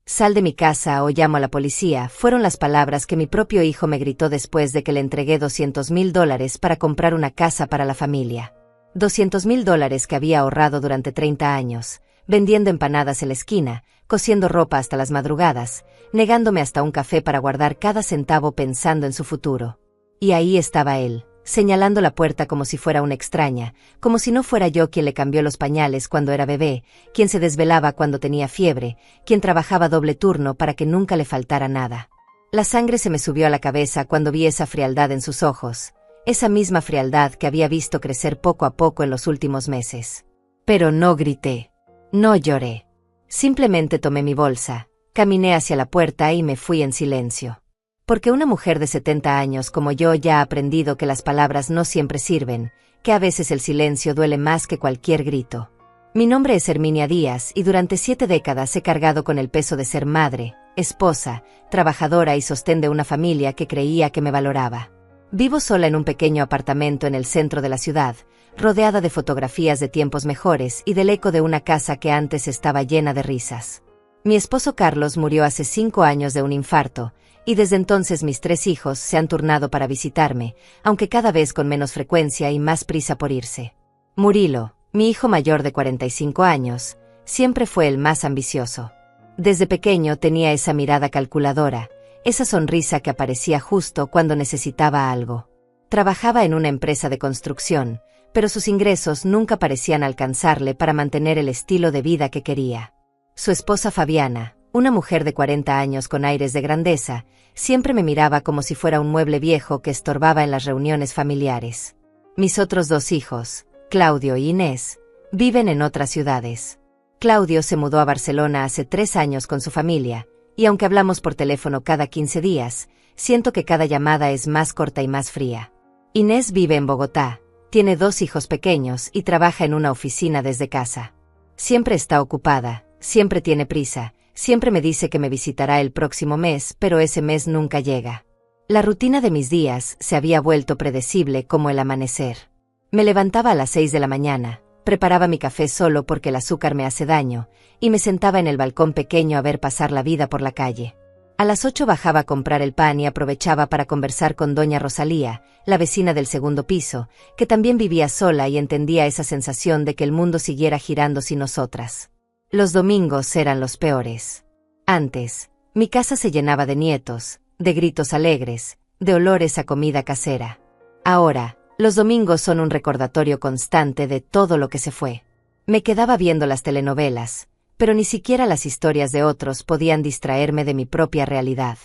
Sal de mi casa o llamo a la policía, fueron las palabras que mi propio hijo me gritó después de que le entregué $200,000 para comprar una casa para la familia. $200,000 que había ahorrado durante 30 años, vendiendo empanadas en la esquina, cosiendo ropa hasta las madrugadas, negándome hasta un café para guardar cada centavo pensando en su futuro. Y ahí estaba él, señalando la puerta como si fuera una extraña, como si no fuera yo quien le cambió los pañales cuando era bebé, quien se desvelaba cuando tenía fiebre, quien trabajaba doble turno para que nunca le faltara nada. La sangre se me subió a la cabeza cuando vi esa frialdad en sus ojos, esa misma frialdad que había visto crecer poco a poco en los últimos meses. Pero no grité, no lloré. Simplemente tomé mi bolsa, caminé hacia la puerta y me fui en silencio. Porque una mujer de 70 años como yo ya ha aprendido que las palabras no siempre sirven, que a veces el silencio duele más que cualquier grito. Mi nombre es Herminia Díaz y durante 7 décadas he cargado con el peso de ser madre, esposa, trabajadora y sostén de una familia que creía que me valoraba. Vivo sola en un pequeño apartamento en el centro de la ciudad, rodeada de fotografías de tiempos mejores y del eco de una casa que antes estaba llena de risas. Mi esposo Carlos murió hace 5 años de un infarto, y desde entonces mis 3 hijos se han turnado para visitarme, aunque cada vez con menos frecuencia y más prisa por irse. Murilo, mi hijo mayor de 45 años, siempre fue el más ambicioso. Desde pequeño tenía esa mirada calculadora, esa sonrisa que aparecía justo cuando necesitaba algo. Trabajaba en una empresa de construcción, pero sus ingresos nunca parecían alcanzarle para mantener el estilo de vida que quería. Su esposa Fabiana, una mujer de 40 años con aires de grandeza, siempre me miraba como si fuera un mueble viejo que estorbaba en las reuniones familiares. Mis otros 2 hijos, Claudio y Inés, viven en otras ciudades. Claudio se mudó a Barcelona hace 3 años con su familia, y aunque hablamos por teléfono cada 15 días, siento que cada llamada es más corta y más fría. Inés vive en Bogotá, tiene 2 hijos pequeños y trabaja en una oficina desde casa. Siempre está ocupada, siempre tiene prisa, siempre me dice que me visitará el próximo mes, pero ese mes nunca llega. La rutina de mis días se había vuelto predecible como el amanecer. Me levantaba a las 6 de la mañana, preparaba mi café solo porque el azúcar me hace daño, y me sentaba en el balcón pequeño a ver pasar la vida por la calle. A las 8 bajaba a comprar el pan y aprovechaba para conversar con doña Rosalía, la vecina del segundo piso, que también vivía sola y entendía esa sensación de que el mundo siguiera girando sin nosotras. Los domingos eran los peores. Antes, mi casa se llenaba de nietos, de gritos alegres, de olores a comida casera. Ahora, los domingos son un recordatorio constante de todo lo que se fue. Me quedaba viendo las telenovelas, pero ni siquiera las historias de otros podían distraerme de mi propia realidad.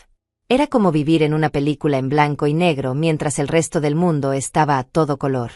Era como vivir en una película en blanco y negro mientras el resto del mundo estaba a todo color.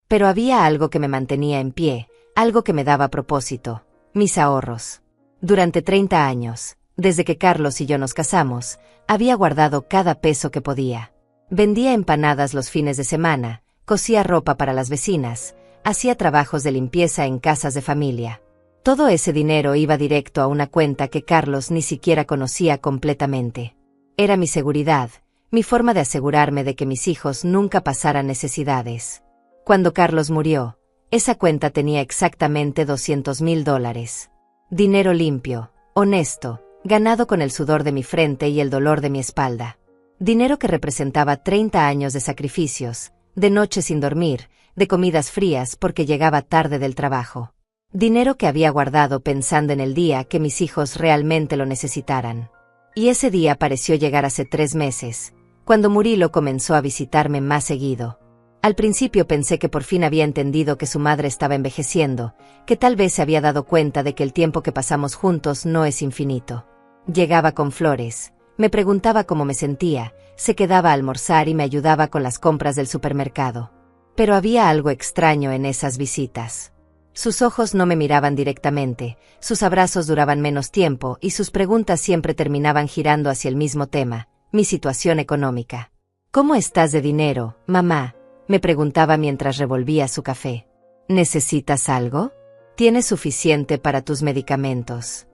Pero había algo que me mantenía en pie, algo que me daba propósito, mis ahorros. Durante 30 años, desde que Carlos y yo nos casamos, había guardado cada peso que podía. Vendía empanadas los fines de semana, cosía ropa para las vecinas, hacía trabajos de limpieza en casas de familia. Todo ese dinero iba directo a una cuenta que Carlos ni siquiera conocía completamente. Era mi seguridad, mi forma de asegurarme de que mis hijos nunca pasaran necesidades. Cuando Carlos murió, esa cuenta tenía exactamente $200,000. Dinero limpio, honesto, ganado con el sudor de mi frente y el dolor de mi espalda. Dinero que representaba 30 años de sacrificios, de noches sin dormir, de comidas frías porque llegaba tarde del trabajo. Dinero que había guardado pensando en el día que mis hijos realmente lo necesitaran. Y ese día pareció llegar hace 3 meses, cuando Murilo comenzó a visitarme más seguido. Al principio pensé que por fin había entendido que su madre estaba envejeciendo, que tal vez se había dado cuenta de que el tiempo que pasamos juntos no es infinito. Llegaba con flores, me preguntaba cómo me sentía, se quedaba a almorzar y me ayudaba con las compras del supermercado. Pero había algo extraño en esas visitas. Sus ojos no me miraban directamente, sus abrazos duraban menos tiempo y sus preguntas siempre terminaban girando hacia el mismo tema, mi situación económica. ¿Cómo estás de dinero, mamá?, me preguntaba mientras revolvía su café. ¿Necesitas algo? ¿Tienes suficiente para tus medicamentos?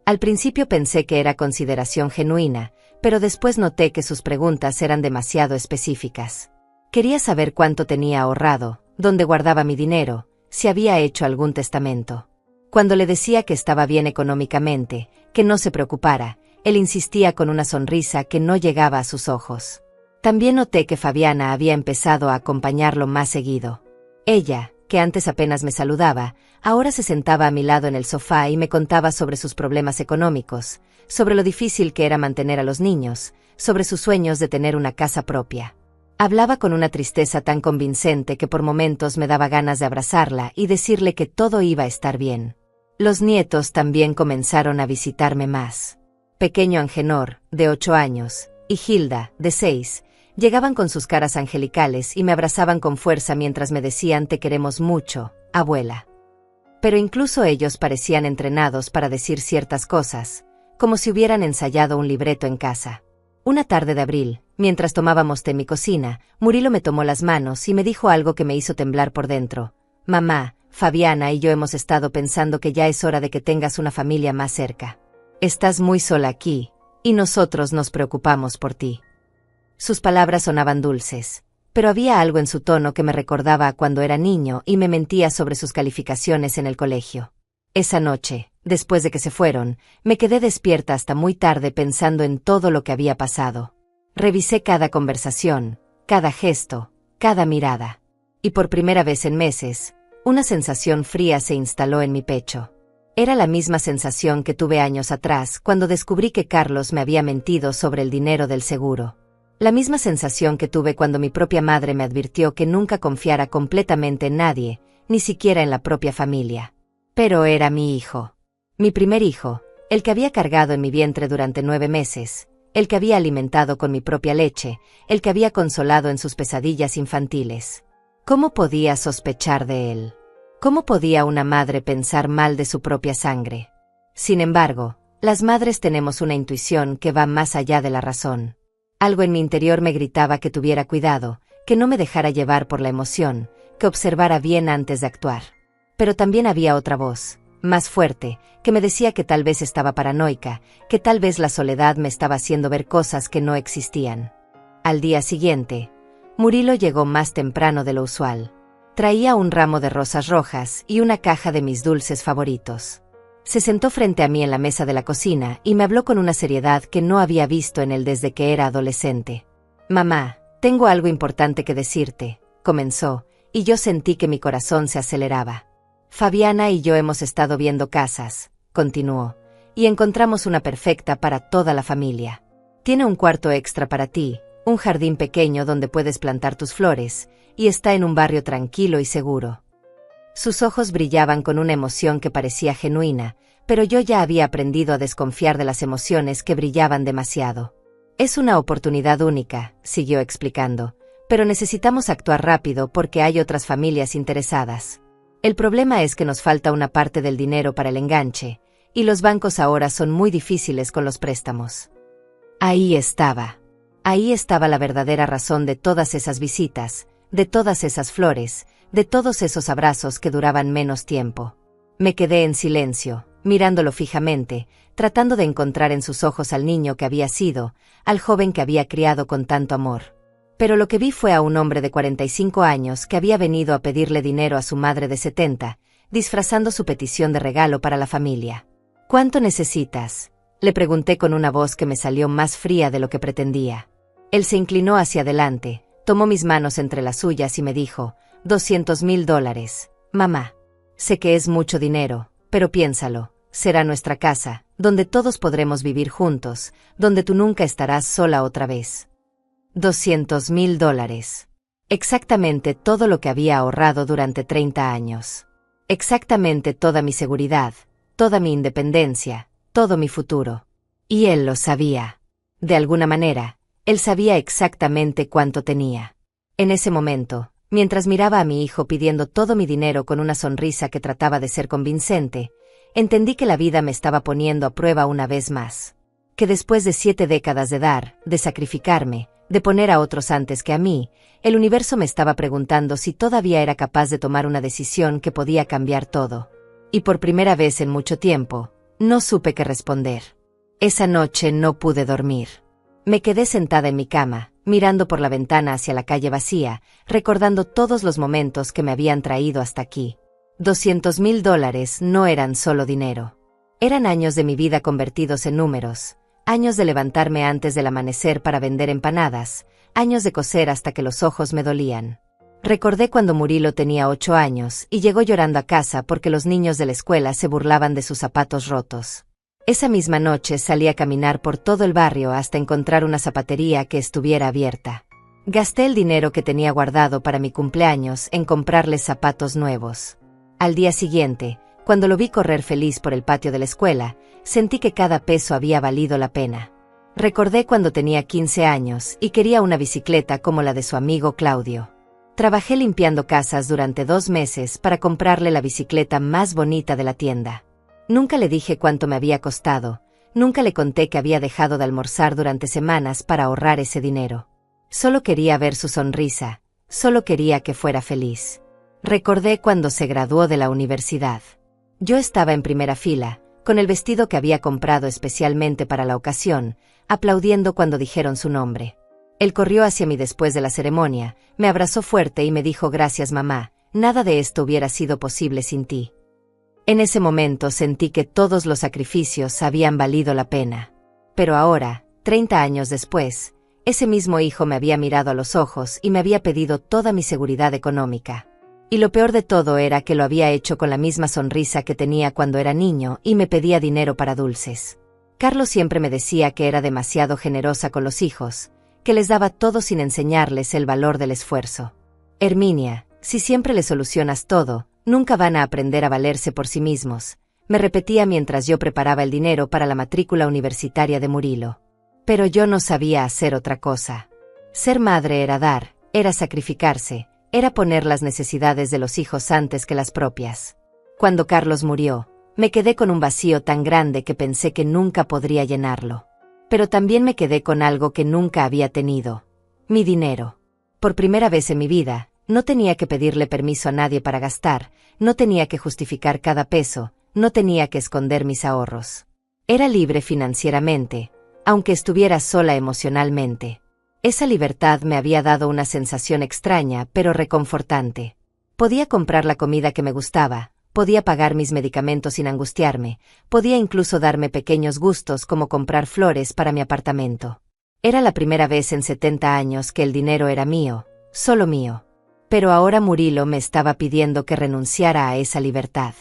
Al principio pensé que era consideración genuina, pero después noté que sus preguntas eran demasiado específicas. Quería saber cuánto tenía ahorrado, dónde guardaba mi dinero, si había hecho algún testamento. Cuando le decía que estaba bien económicamente, que no se preocupara, él insistía con una sonrisa que no llegaba a sus ojos. También noté que Fabiana había empezado a acompañarlo más seguido. Ella, que antes apenas me saludaba, ahora se sentaba a mi lado en el sofá y me contaba sobre sus problemas económicos, sobre lo difícil que era mantener a los niños, sobre sus sueños de tener una casa propia. Hablaba con una tristeza tan convincente que por momentos me daba ganas de abrazarla y decirle que todo iba a estar bien. Los nietos también comenzaron a visitarme más. Pequeño Angenor, de 8 años, y Hilda, de 6, llegaban con sus caras angelicales y me abrazaban con fuerza mientras me decían «Te queremos mucho, abuela». Pero incluso ellos parecían entrenados para decir ciertas cosas, como si hubieran ensayado un libreto en casa. Una tarde de abril, mientras tomábamos té en mi cocina, Murilo me tomó las manos y me dijo algo que me hizo temblar por dentro. «Mamá, Fabiana y yo hemos estado pensando que ya es hora de que tengas una familia más cerca. Estás muy sola aquí, y nosotros nos preocupamos por ti». Sus palabras sonaban dulces, pero había algo en su tono que me recordaba a cuando era niño y me mentía sobre sus calificaciones en el colegio. Esa noche, después de que se fueron, me quedé despierta hasta muy tarde pensando en todo lo que había pasado. Revisé cada conversación, cada gesto, cada mirada. Y por primera vez en meses, una sensación fría se instaló en mi pecho. Era la misma sensación que tuve años atrás cuando descubrí que Carlos me había mentido sobre el dinero del seguro. La misma sensación que tuve cuando mi propia madre me advirtió que nunca confiara completamente en nadie, ni siquiera en la propia familia. Pero era mi hijo. Mi primer hijo, el que había cargado en mi vientre durante 9 meses, el que había alimentado con mi propia leche, el que había consolado en sus pesadillas infantiles. ¿Cómo podía sospechar de él? ¿Cómo podía una madre pensar mal de su propia sangre? Sin embargo, las madres tenemos una intuición que va más allá de la razón. Algo en mi interior me gritaba que tuviera cuidado, que no me dejara llevar por la emoción, que observara bien antes de actuar. Pero también había otra voz, más fuerte, que me decía que tal vez estaba paranoica, que tal vez la soledad me estaba haciendo ver cosas que no existían. Al día siguiente, Murilo llegó más temprano de lo usual. Traía un ramo de rosas rojas y una caja de mis dulces favoritos. Se sentó frente a mí en la mesa de la cocina y me habló con una seriedad que no había visto en él desde que era adolescente. «Mamá, tengo algo importante que decirte», comenzó, y yo sentí que mi corazón se aceleraba. «Fabiana y yo hemos estado viendo casas», continuó, «y encontramos una perfecta para toda la familia. Tiene un cuarto extra para ti, un jardín pequeño donde puedes plantar tus flores, y está en un barrio tranquilo y seguro». Sus ojos brillaban con una emoción que parecía genuina, pero yo ya había aprendido a desconfiar de las emociones que brillaban demasiado. «Es una oportunidad única», siguió explicando, «pero necesitamos actuar rápido porque hay otras familias interesadas. El problema es que nos falta una parte del dinero para el enganche, y los bancos ahora son muy difíciles con los préstamos». Ahí estaba la verdadera razón de todas esas visitas, de todas esas flores, de todos esos abrazos que duraban menos tiempo. Me quedé en silencio, mirándolo fijamente, tratando de encontrar en sus ojos al niño que había sido, al joven que había criado con tanto amor. Pero lo que vi fue a un hombre de 45 años que había venido a pedirle dinero a su madre de 70, disfrazando su petición de regalo para la familia. «¿Cuánto necesitas?», le pregunté con una voz que me salió más fría de lo que pretendía. Él se inclinó hacia adelante, tomó mis manos entre las suyas y me dijo: $200,000, mamá. Sé que es mucho dinero, pero piénsalo, será nuestra casa, donde todos podremos vivir juntos, donde tú nunca estarás sola otra vez. $200,000. Exactamente todo lo que había ahorrado durante 30 años. Exactamente toda mi seguridad, toda mi independencia, todo mi futuro. Y él lo sabía. De alguna manera, él sabía exactamente cuánto tenía. En ese momento, mientras miraba a mi hijo pidiendo todo mi dinero con una sonrisa que trataba de ser convincente, entendí que la vida me estaba poniendo a prueba una vez más. Que después de 7 décadas de dar, de sacrificarme, de poner a otros antes que a mí, el universo me estaba preguntando si todavía era capaz de tomar una decisión que podía cambiar todo. Y por primera vez en mucho tiempo, no supe qué responder. Esa noche no pude dormir. Me quedé sentada en mi cama, mirando por la ventana hacia la calle vacía, recordando todos los momentos que me habían traído hasta aquí. $200,000 no eran solo dinero. Eran años de mi vida convertidos en números, años de levantarme antes del amanecer para vender empanadas, años de coser hasta que los ojos me dolían. Recordé cuando Murilo tenía 8 años y llegó llorando a casa porque los niños de la escuela se burlaban de sus zapatos rotos. Esa misma noche salí a caminar por todo el barrio hasta encontrar una zapatería que estuviera abierta. Gasté el dinero que tenía guardado para mi cumpleaños en comprarles zapatos nuevos. Al día siguiente, cuando lo vi correr feliz por el patio de la escuela, sentí que cada peso había valido la pena. Recordé cuando tenía 15 años y quería una bicicleta como la de su amigo Claudio. Trabajé limpiando casas durante 2 meses para comprarle la bicicleta más bonita de la tienda. Nunca le dije cuánto me había costado, nunca le conté que había dejado de almorzar durante semanas para ahorrar ese dinero. Solo quería ver su sonrisa, solo quería que fuera feliz. Recordé cuando se graduó de la universidad. Yo estaba en primera fila, con el vestido que había comprado especialmente para la ocasión, aplaudiendo cuando dijeron su nombre. Él corrió hacia mí después de la ceremonia, me abrazó fuerte y me dijo: «Gracias, mamá, nada de esto hubiera sido posible sin ti». En ese momento sentí que todos los sacrificios habían valido la pena. Pero ahora, 30 años después, ese mismo hijo me había mirado a los ojos y me había pedido toda mi seguridad económica. Y lo peor de todo era que lo había hecho con la misma sonrisa que tenía cuando era niño y me pedía dinero para dulces. Carlos siempre me decía que era demasiado generosa con los hijos, que les daba todo sin enseñarles el valor del esfuerzo. «Herminia, si siempre le solucionas todo, nunca van a aprender a valerse por sí mismos», me repetía mientras yo preparaba el dinero para la matrícula universitaria de Murilo. Pero yo no sabía hacer otra cosa. Ser madre era dar, era sacrificarse, era poner las necesidades de los hijos antes que las propias. Cuando Carlos murió, me quedé con un vacío tan grande que pensé que nunca podría llenarlo. Pero también me quedé con algo que nunca había tenido: mi dinero. Por primera vez en mi vida, no tenía que pedirle permiso a nadie para gastar, no tenía que justificar cada peso, no tenía que esconder mis ahorros. Era libre financieramente, aunque estuviera sola emocionalmente. Esa libertad me había dado una sensación extraña pero reconfortante. Podía comprar la comida que me gustaba, podía pagar mis medicamentos sin angustiarme, podía incluso darme pequeños gustos como comprar flores para mi apartamento. Era la primera vez en 70 años que el dinero era mío, solo mío. Pero ahora Murilo me estaba pidiendo que renunciara a esa libertad.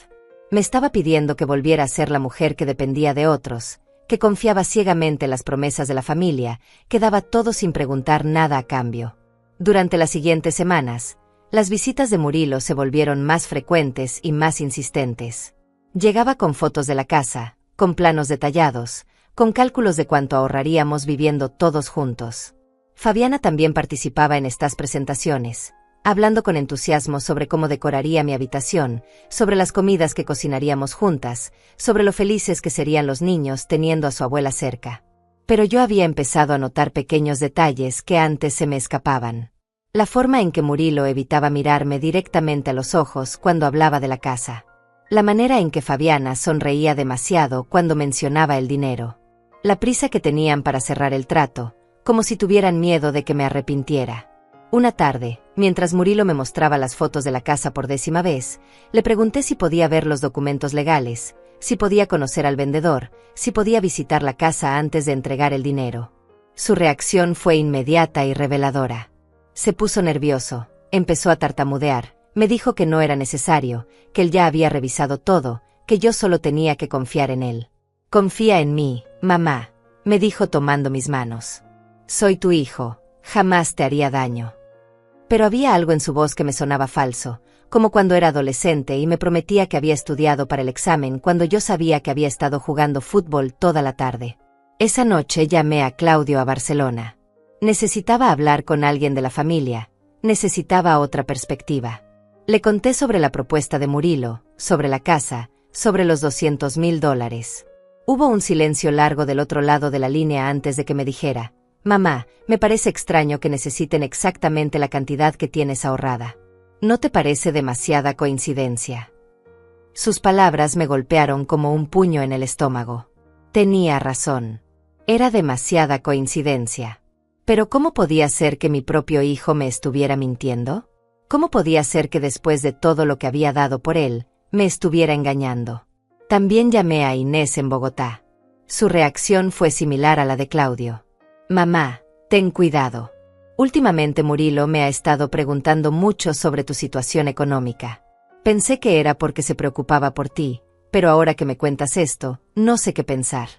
Me estaba pidiendo que volviera a ser la mujer que dependía de otros, que confiaba ciegamente en las promesas de la familia, que daba todo sin preguntar nada a cambio. Durante las siguientes semanas, las visitas de Murilo se volvieron más frecuentes y más insistentes. Llegaba con fotos de la casa, con planos detallados, con cálculos de cuánto ahorraríamos viviendo todos juntos. Fabiana también participaba en estas presentaciones, hablando con entusiasmo sobre cómo decoraría mi habitación, sobre las comidas que cocinaríamos juntas, sobre lo felices que serían los niños teniendo a su abuela cerca. Pero yo había empezado a notar pequeños detalles que antes se me escapaban. La forma en que Murilo evitaba mirarme directamente a los ojos cuando hablaba de la casa. La manera en que Fabiana sonreía demasiado cuando mencionaba el dinero. La prisa que tenían para cerrar el trato, como si tuvieran miedo de que me arrepintiera. Una tarde, mientras Murilo me mostraba las fotos de la casa por 10ª vez, le pregunté si podía ver los documentos legales, si podía conocer al vendedor, si podía visitar la casa antes de entregar el dinero. Su reacción fue inmediata y reveladora. Se puso nervioso, empezó a tartamudear, me dijo que no era necesario, que él ya había revisado todo, que yo solo tenía que confiar en él. «Confía en mí, mamá», me dijo tomando mis manos. «Soy tu hijo, jamás te haría daño». Pero había algo en su voz que me sonaba falso, como cuando era adolescente y me prometía que había estudiado para el examen cuando yo sabía que había estado jugando fútbol toda la tarde. Esa noche llamé a Claudio a Barcelona. Necesitaba hablar con alguien de la familia, necesitaba otra perspectiva. Le conté sobre la propuesta de Murilo, sobre la casa, sobre los $200,000. Hubo un silencio largo del otro lado de la línea antes de que me dijera: «Mamá, me parece extraño que necesiten exactamente la cantidad que tienes ahorrada. ¿No te parece demasiada coincidencia?». Sus palabras me golpearon como un puño en el estómago. Tenía razón. Era demasiada coincidencia. Pero ¿cómo podía ser que mi propio hijo me estuviera mintiendo? ¿Cómo podía ser que después de todo lo que había dado por él, me estuviera engañando? También llamé a Inés en Bogotá. Su reacción fue similar a la de Claudio. Mamá, ten cuidado. Últimamente Murilo me ha estado preguntando mucho sobre tu situación económica. Pensé que era porque se preocupaba por ti, pero ahora que me cuentas esto, no sé qué pensar.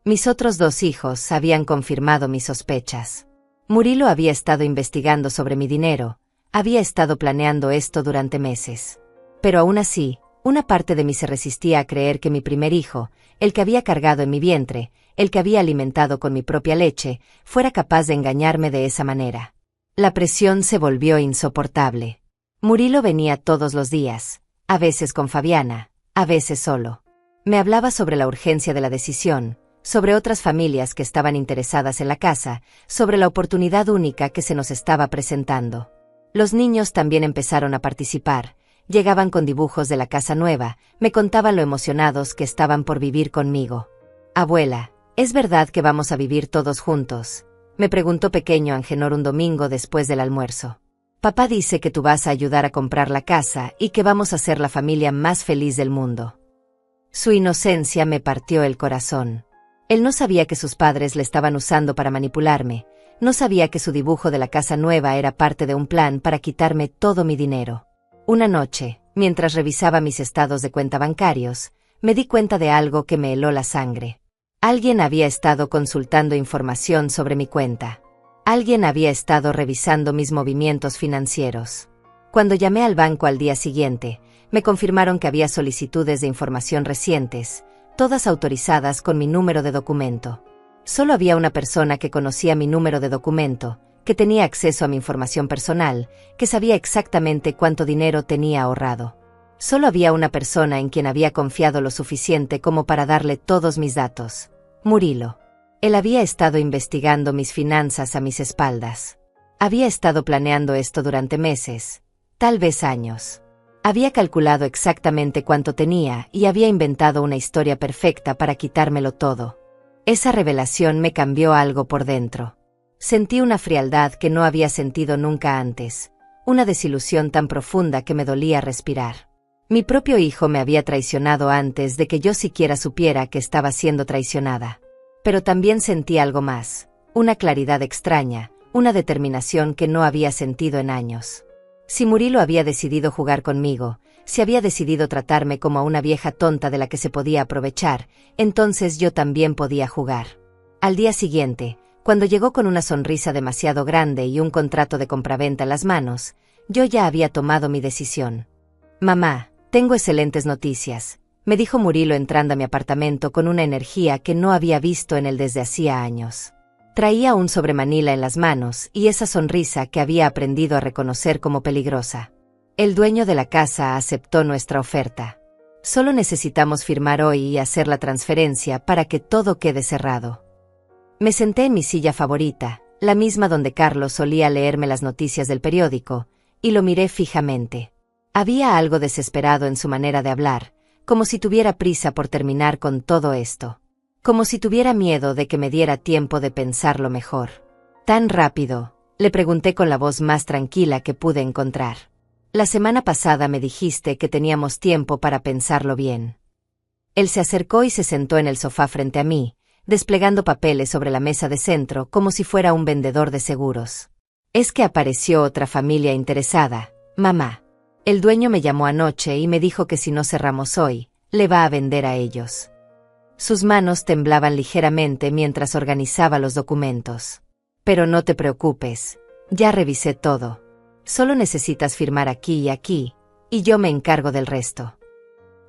Mis otros 2 hijos habían confirmado mis sospechas. Murilo había estado investigando sobre mi dinero, había estado planeando esto durante meses. Pero aún así, una parte de mí se resistía a creer que mi primer hijo, el que había cargado en mi vientre, el que había alimentado con mi propia leche, fuera capaz de engañarme de esa manera. La presión se volvió insoportable. Murilo venía todos los días, a veces con Fabiana, a veces solo. Me hablaba sobre la urgencia de la decisión, sobre otras familias que estaban interesadas en la casa, sobre la oportunidad única que se nos estaba presentando. Los niños también empezaron a participar, llegaban con dibujos de la casa nueva, me contaban lo emocionados que estaban por vivir conmigo. Abuela, ¿es verdad que vamos a vivir todos juntos?, me preguntó pequeño Angenor un domingo después del almuerzo. Papá dice que tú vas a ayudar a comprar la casa y que vamos a ser la familia más feliz del mundo. Su inocencia me partió el corazón. Él no sabía que sus padres le estaban usando para manipularme, no sabía que su dibujo de la casa nueva era parte de un plan para quitarme todo mi dinero. Una noche, mientras revisaba mis estados de cuenta bancarios, me di cuenta de algo que me heló la sangre. Alguien había estado consultando información sobre mi cuenta. Alguien había estado revisando mis movimientos financieros. Cuando llamé al banco al día siguiente, me confirmaron que había solicitudes de información recientes, todas autorizadas con mi número de documento. Solo había una persona que conocía mi número de documento, que tenía acceso a mi información personal, que sabía exactamente cuánto dinero tenía ahorrado. Solo había una persona en quien había confiado lo suficiente como para darle todos mis datos: Murilo. Él había estado investigando mis finanzas a mis espaldas. Había estado planeando esto durante meses, tal vez años. Había calculado exactamente cuánto tenía y había inventado una historia perfecta para quitármelo todo. Esa revelación me cambió algo por dentro. Sentí una frialdad que no había sentido nunca antes, una desilusión tan profunda que me dolía respirar. Mi propio hijo me había traicionado antes de que yo siquiera supiera que estaba siendo traicionada. Pero también sentí algo más, una claridad extraña, una determinación que no había sentido en años. Si Murilo había decidido jugar conmigo, si había decidido tratarme como a una vieja tonta de la que se podía aprovechar, entonces yo también podía jugar. Al día siguiente, cuando llegó con una sonrisa demasiado grande y un contrato de compraventa en las manos, yo ya había tomado mi decisión. Mamá, tengo excelentes noticias, me dijo Murilo entrando a mi apartamento con una energía que no había visto en él desde hacía años. Traía un sobremanila en las manos y esa sonrisa que había aprendido a reconocer como peligrosa. El dueño de la casa aceptó nuestra oferta. Solo necesitamos firmar hoy y hacer la transferencia para que todo quede cerrado. Me senté en mi silla favorita, la misma donde Carlos solía leerme las noticias del periódico, y lo miré fijamente. Había algo desesperado en su manera de hablar, como si tuviera prisa por terminar con todo esto. Como si tuviera miedo de que me diera tiempo de pensarlo mejor. ¿Tan rápido?, le pregunté con la voz más tranquila que pude encontrar. La semana pasada me dijiste que teníamos tiempo para pensarlo bien. Él se acercó y se sentó en el sofá frente a mí, desplegando papeles sobre la mesa de centro como si fuera un vendedor de seguros. Es que apareció otra familia interesada, mamá. El dueño me llamó anoche y me dijo que si no cerramos hoy, le va a vender a ellos. Sus manos temblaban ligeramente mientras organizaba los documentos. Pero no te preocupes, ya revisé todo. Solo necesitas firmar aquí y aquí, y yo me encargo del resto.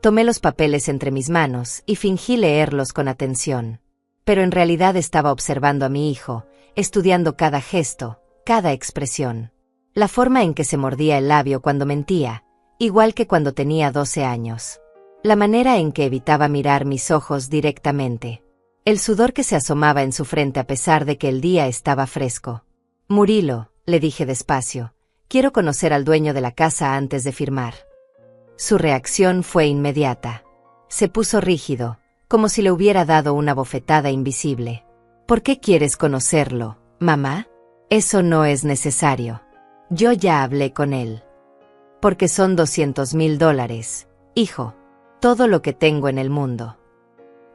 Tomé los papeles entre mis manos y fingí leerlos con atención. Pero en realidad estaba observando a mi hijo, estudiando cada gesto, cada expresión. La forma en que se mordía el labio cuando mentía, igual que cuando tenía 12 años. La manera en que evitaba mirar mis ojos directamente. El sudor que se asomaba en su frente a pesar de que el día estaba fresco. Murilo, le dije despacio, quiero conocer al dueño de la casa antes de firmar. Su reacción fue inmediata. Se puso rígido, como si le hubiera dado una bofetada invisible. ¿Por qué quieres conocerlo, mamá? Eso no es necesario. Yo ya hablé con él. Porque son $200,000, hijo. Todo lo que tengo en el mundo.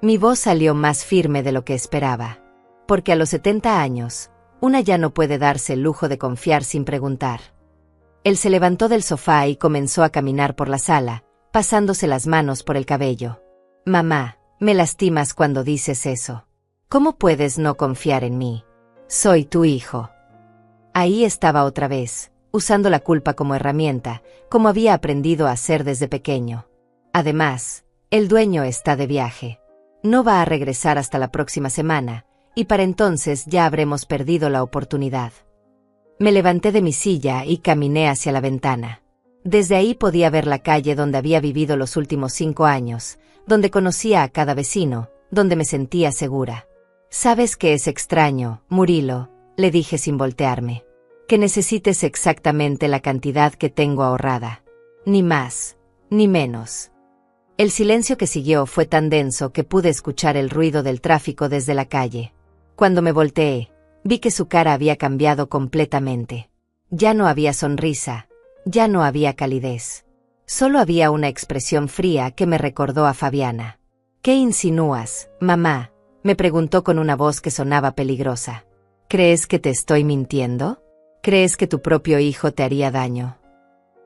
Mi voz salió más firme de lo que esperaba. Porque a los 70 años, una ya no puede darse el lujo de confiar sin preguntar. Él se levantó del sofá y comenzó a caminar por la sala, pasándose las manos por el cabello. Mamá, me lastimas cuando dices eso. ¿Cómo puedes no confiar en mí? Soy tu hijo. Ahí estaba otra vez, usando la culpa como herramienta, como había aprendido a hacer desde pequeño. Además, el dueño está de viaje. No va a regresar hasta la próxima semana, y para entonces ya habremos perdido la oportunidad. Me levanté de mi silla y caminé hacia la ventana. Desde ahí podía ver la calle donde había vivido los últimos 5 años, donde conocía a cada vecino, donde me sentía segura. «¿Sabes qué es extraño, Murilo?», le dije sin voltearme. «Que necesites exactamente la cantidad que tengo ahorrada. Ni más, ni menos». El silencio que siguió fue tan denso que pude escuchar el ruido del tráfico desde la calle. Cuando me volteé, vi que su cara había cambiado completamente. Ya no había sonrisa, ya no había calidez. Solo había una expresión fría que me recordó a Fabiana. «¿Qué insinúas, mamá?», me preguntó con una voz que sonaba peligrosa. «¿Crees que te estoy mintiendo? ¿Crees que tu propio hijo te haría daño?».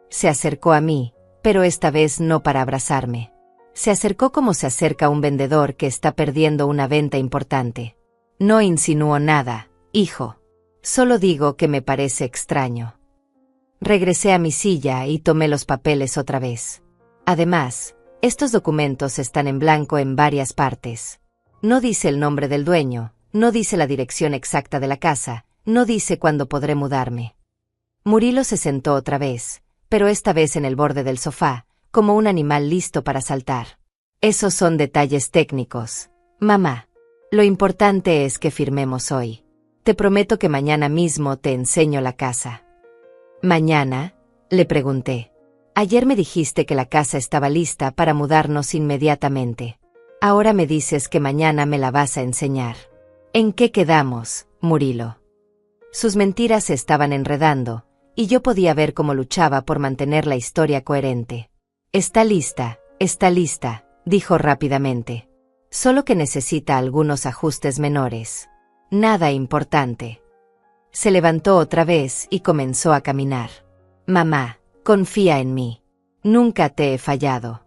Se acercó a mí, pero esta vez no para abrazarme. Se acercó como se acerca un vendedor que está perdiendo una venta importante. «No insinúo nada, hijo. Solo digo que me parece extraño». Regresé a mi silla y tomé los papeles otra vez. Además, estos documentos están en blanco en varias partes. No dice el nombre del dueño, no dice la dirección exacta de la casa, no dice cuándo podré mudarme. Murilo se sentó otra vez, pero esta vez en el borde del sofá, como un animal listo para saltar. «Esos son detalles técnicos, mamá. Lo importante es que firmemos hoy. Te prometo que mañana mismo te enseño la casa». «¿Mañana?», le pregunté. «Ayer me dijiste que la casa estaba lista para mudarnos inmediatamente. Ahora me dices que mañana me la vas a enseñar. ¿En qué quedamos, Murilo?». Sus mentiras se estaban enredando, y yo podía ver cómo luchaba por mantener la historia coherente. Está lista», dijo rápidamente. «Solo que necesita algunos ajustes menores. Nada importante». Se levantó otra vez y comenzó a caminar. «Mamá, confía en mí. Nunca te he fallado».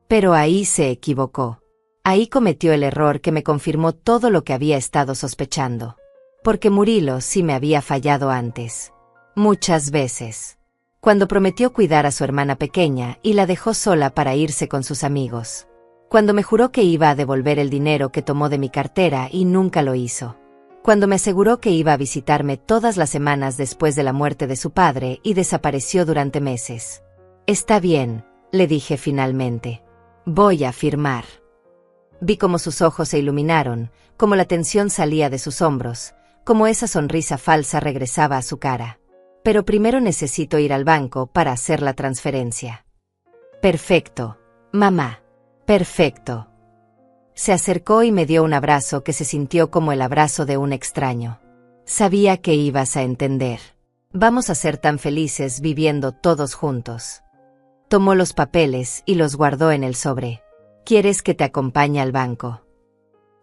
Pero ahí se equivocó. Ahí cometió el error que me confirmó todo lo que había estado sospechando. Porque Murilo sí me había fallado antes. Muchas veces. Cuando prometió cuidar a su hermana pequeña y la dejó sola para irse con sus amigos. Cuando me juró que iba a devolver el dinero que tomó de mi cartera y nunca lo hizo. Cuando me aseguró que iba a visitarme todas las semanas después de la muerte de su padre y desapareció durante meses. «Está bien», le dije finalmente. «Voy a firmar». Vi cómo sus ojos se iluminaron, cómo la tensión salía de sus hombros, cómo esa sonrisa falsa regresaba a su cara. «Pero primero necesito ir al banco para hacer la transferencia». «Perfecto, mamá. Perfecto». Se acercó y me dio un abrazo que se sintió como el abrazo de un extraño. «Sabía que ibas a entender. Vamos a ser tan felices viviendo todos juntos». Tomó los papeles y los guardó en el sobre. «¿Quieres que te acompañe al banco?».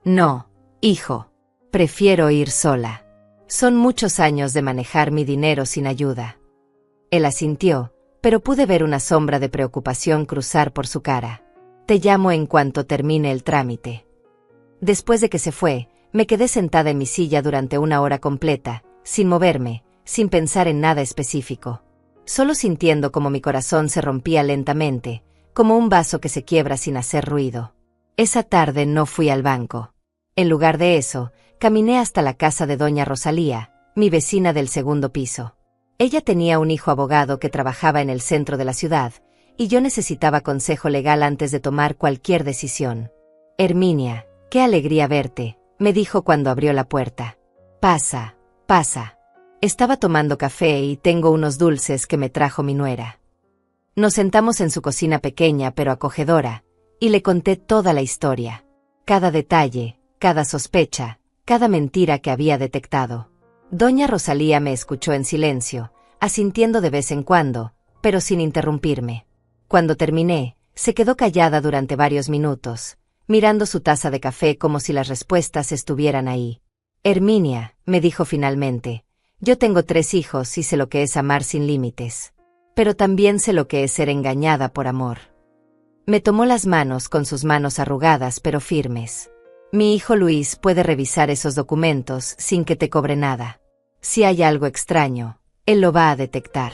«No, hijo. Prefiero ir sola. Son muchos años de manejar mi dinero sin ayuda». Él asintió, pero pude ver una sombra de preocupación cruzar por su cara. «Te llamo en cuanto termine el trámite». Después de que se fue, me quedé sentada en mi silla durante 1 hora completa, sin moverme, sin pensar en nada específico. Solo sintiendo como mi corazón se rompía lentamente, como un vaso que se quiebra sin hacer ruido. Esa tarde no fui al banco. En lugar de eso, caminé hasta la casa de doña Rosalía, mi vecina del segundo piso. Ella tenía un hijo abogado que trabajaba en el centro de la ciudad, y yo necesitaba consejo legal antes de tomar cualquier decisión. «Herminia, qué alegría verte», me dijo cuando abrió la puerta. «Pasa, pasa. Estaba tomando café y tengo unos dulces que me trajo mi nuera». Nos sentamos en su cocina pequeña pero acogedora, y le conté toda la historia. Cada detalle, cada sospecha, cada mentira que había detectado. Doña Rosalía me escuchó en silencio, asintiendo de vez en cuando, pero sin interrumpirme. Cuando terminé, se quedó callada durante varios minutos, mirando su taza de café como si las respuestas estuvieran ahí. Herminia, me dijo finalmente, yo tengo 3 hijos y sé lo que es amar sin límites. Pero también sé lo que es ser engañada por amor. Me tomó las manos con sus manos arrugadas pero firmes. Mi hijo Luis puede revisar esos documentos sin que te cobre nada. Si hay algo extraño, él lo va a detectar.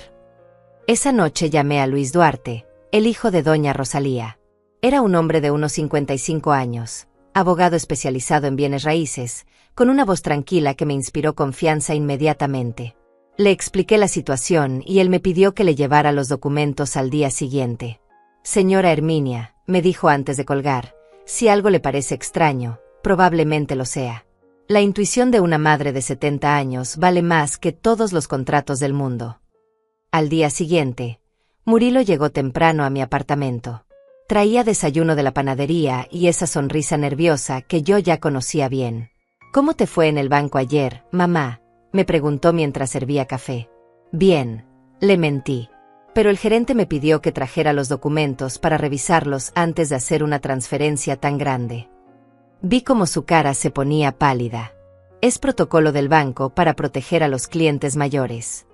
Esa noche llamé a Luis Duarte, el hijo de doña Rosalía. Era un hombre de unos 55 años, abogado especializado en bienes raíces, con una voz tranquila que me inspiró confianza inmediatamente. Le expliqué la situación y él me pidió que le llevara los documentos al día siguiente. Señora Herminia, me dijo antes de colgar, si algo le parece extraño, probablemente lo sea. La intuición de una madre de 70 años vale más que todos los contratos del mundo. Al día siguiente, Murilo llegó temprano a mi apartamento. Traía desayuno de la panadería y esa sonrisa nerviosa que yo ya conocía bien. ¿Cómo te fue en el banco ayer, mamá?, me preguntó mientras servía café. Bien, le mentí. Pero el gerente me pidió que trajera los documentos para revisarlos antes de hacer una transferencia tan grande. Vi cómo su cara se ponía pálida. Es protocolo del banco para proteger a los clientes mayores.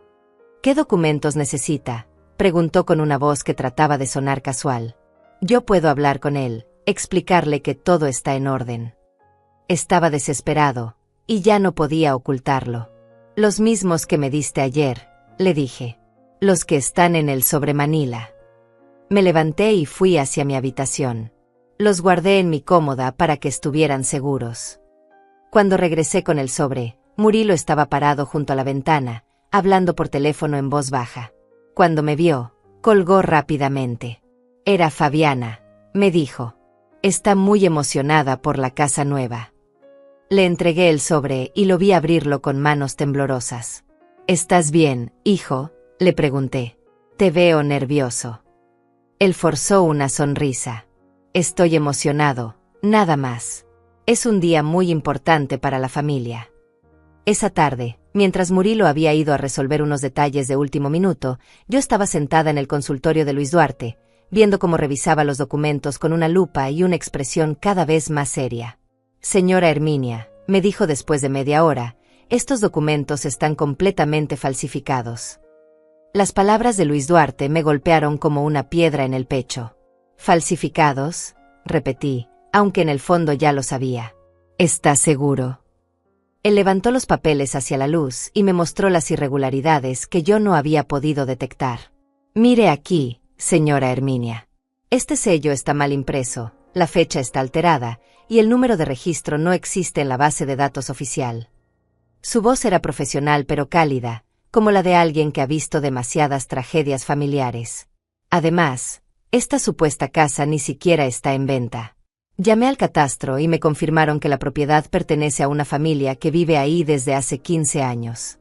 ¿Qué documentos necesita?, preguntó con una voz que trataba de sonar casual. Yo puedo hablar con él, explicarle que todo está en orden. Estaba desesperado, y ya no podía ocultarlo. Los mismos que me diste ayer, le dije. Los que están en el sobre Manila. Me levanté y fui hacia mi habitación. Los guardé en mi cómoda para que estuvieran seguros. Cuando regresé con el sobre, Murilo estaba parado junto a la ventana, hablando por teléfono en voz baja. Cuando me vio, colgó rápidamente. Era Fabiana, me dijo. Está muy emocionada por la casa nueva. Le entregué el sobre y lo vi abrirlo con manos temblorosas. ¿Estás bien, hijo?, le pregunté. Te veo nervioso. Él forzó una sonrisa. Estoy emocionado, nada más. Es un día muy importante para la familia. Esa tarde, mientras Murilo había ido a resolver unos detalles de último minuto, yo estaba sentada en el consultorio de Luis Duarte, viendo cómo revisaba los documentos con una lupa y una expresión cada vez más seria. Señora Herminia, me dijo después de media hora, estos documentos están completamente falsificados. Las palabras de Luis Duarte me golpearon como una piedra en el pecho. ¿Falsificados?, repetí, aunque en el fondo ya lo sabía. ¿Estás seguro? Él levantó los papeles hacia la luz y me mostró las irregularidades que yo no había podido detectar. Mire aquí, señora Herminia. Este sello está mal impreso, la fecha está alterada, y el número de registro no existe en la base de datos oficial. Su voz era profesional pero cálida, como la de alguien que ha visto demasiadas tragedias familiares. Además, esta supuesta casa ni siquiera está en venta. Llamé al catastro y me confirmaron que la propiedad pertenece a una familia que vive ahí desde hace 15 años.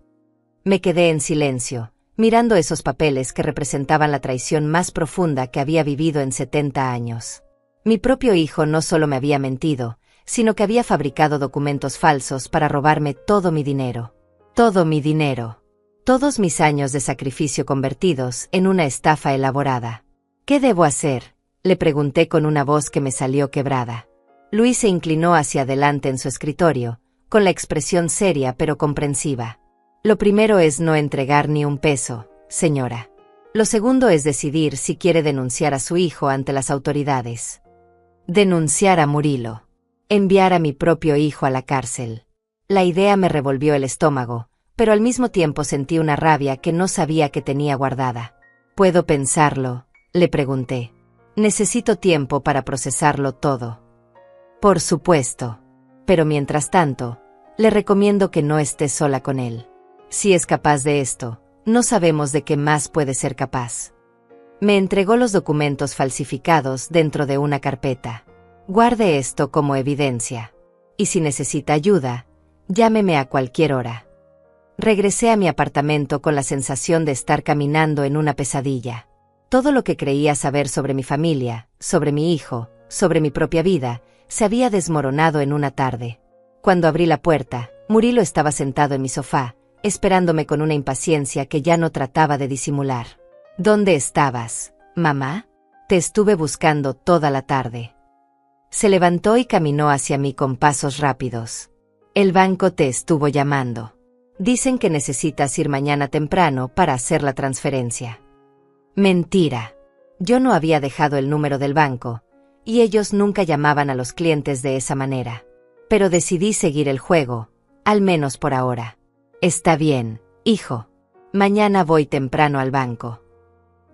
Me quedé en silencio, mirando esos papeles que representaban la traición más profunda que había vivido en 70 años. Mi propio hijo no solo me había mentido, sino que había fabricado documentos falsos para robarme todo mi dinero. Todo mi dinero. Todos mis años de sacrificio convertidos en una estafa elaborada. ¿Qué debo hacer?, le pregunté con una voz que me salió quebrada. Luis se inclinó hacia adelante en su escritorio, con la expresión seria pero comprensiva. Lo primero es no entregar ni un peso, señora. Lo segundo es decidir si quiere denunciar a su hijo ante las autoridades. Denunciar a Murilo. Enviar a mi propio hijo a la cárcel. La idea me revolvió el estómago, pero al mismo tiempo sentí una rabia que no sabía que tenía guardada. ¿Puedo pensarlo?, le pregunté. Necesito tiempo para procesarlo todo. Por supuesto. Pero mientras tanto, le recomiendo que no esté sola con él. Si es capaz de esto, no sabemos de qué más puede ser capaz. Me entregó los documentos falsificados dentro de una carpeta. Guarde esto como evidencia. Y si necesita ayuda, llámeme a cualquier hora. Regresé a mi apartamento con la sensación de estar caminando en una pesadilla. Todo lo que creía saber sobre mi familia, sobre mi hijo, sobre mi propia vida, se había desmoronado en una tarde. Cuando abrí la puerta, Murilo estaba sentado en mi sofá, esperándome con una impaciencia que ya no trataba de disimular. ¿Dónde estabas, mamá? Te estuve buscando toda la tarde. Se levantó y caminó hacia mí con pasos rápidos. El banco te estuvo llamando. Dicen que necesitas ir mañana temprano para hacer la transferencia. Mentira. Yo no había dejado el número del banco, y ellos nunca llamaban a los clientes de esa manera. Pero decidí seguir el juego, al menos por ahora. Está bien, hijo. Mañana voy temprano al banco.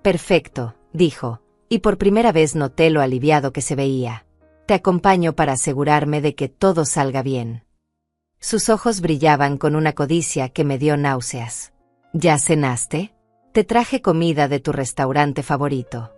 Perfecto, dijo, y por primera vez noté lo aliviado que se veía. Te acompaño para asegurarme de que todo salga bien. Sus ojos brillaban con una codicia que me dio náuseas. ¿Ya cenaste? Te traje comida de tu restaurante favorito.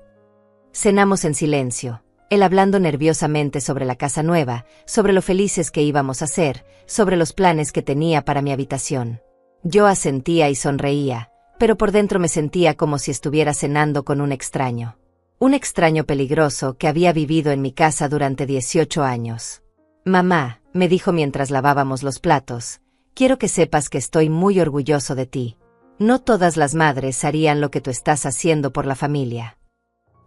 Cenamos en silencio, él hablando nerviosamente sobre la casa nueva, sobre lo felices que íbamos a ser, sobre los planes que tenía para mi habitación. Yo asentía y sonreía, pero por dentro me sentía como si estuviera cenando con un extraño. Un extraño peligroso que había vivido en mi casa durante 18 años. Mamá, me dijo mientras lavábamos los platos, quiero que sepas que estoy muy orgulloso de ti. No todas las madres harían lo que tú estás haciendo por la familia.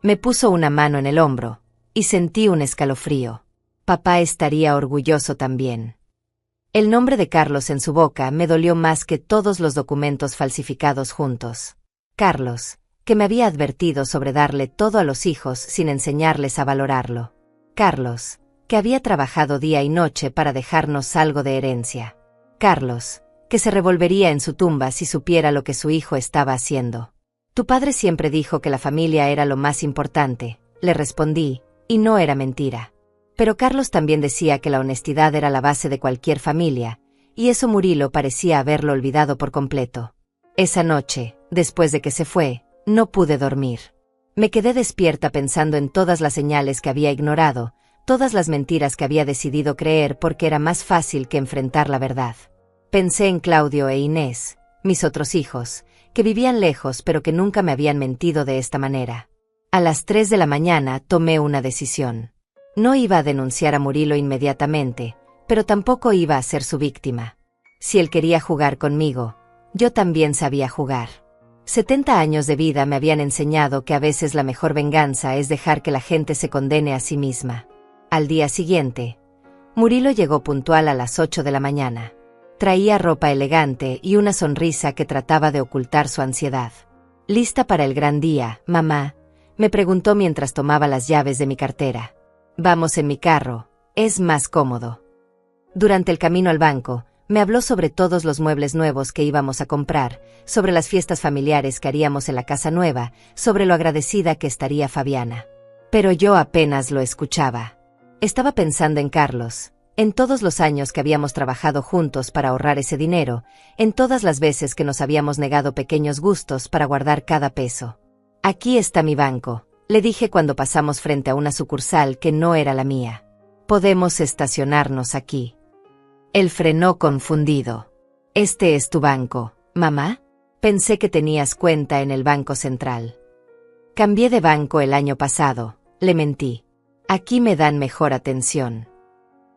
Me puso una mano en el hombro, y sentí un escalofrío. Papá estaría orgulloso también. El nombre de Carlos en su boca me dolió más que todos los documentos falsificados juntos. Carlos, que me había advertido sobre darle todo a los hijos sin enseñarles a valorarlo. Carlos, que había trabajado día y noche para dejarnos algo de herencia. Carlos, que se revolvería en su tumba si supiera lo que su hijo estaba haciendo. Tu padre siempre dijo que la familia era lo más importante, le respondí, y no era mentira. Pero Carlos también decía que la honestidad era la base de cualquier familia, y eso Murilo parecía haberlo olvidado por completo. Esa noche, después de que se fue, no pude dormir. Me quedé despierta pensando en todas las señales que había ignorado, todas las mentiras que había decidido creer porque era más fácil que enfrentar la verdad. Pensé en Claudio e Inés, mis otros hijos, que vivían lejos pero que nunca me habían mentido de esta manera. A las 3 de la mañana tomé una decisión. No iba a denunciar a Murilo inmediatamente, pero tampoco iba a ser su víctima. Si él quería jugar conmigo, yo también sabía jugar. 70 años de vida me habían enseñado que a veces la mejor venganza es dejar que la gente se condene a sí misma. Al día siguiente, Murilo llegó puntual a las 8 de la mañana. Traía ropa elegante y una sonrisa que trataba de ocultar su ansiedad. ¿Lista para el gran día, mamá?, me preguntó mientras tomaba las llaves de mi cartera. Vamos en mi carro, es más cómodo. Durante el camino al banco, me habló sobre todos los muebles nuevos que íbamos a comprar, sobre las fiestas familiares que haríamos en la casa nueva, sobre lo agradecida que estaría Fabiana. Pero yo apenas lo escuchaba. Estaba pensando en Carlos, en todos los años que habíamos trabajado juntos para ahorrar ese dinero, en todas las veces que nos habíamos negado pequeños gustos para guardar cada peso. Aquí está mi banco, le dije cuando pasamos frente a una sucursal que no era la mía. Podemos estacionarnos aquí. Él frenó confundido. ¿Este es tu banco, mamá? Pensé que tenías cuenta en el Banco Central. Cambié de banco el año pasado, le mentí. Aquí me dan mejor atención.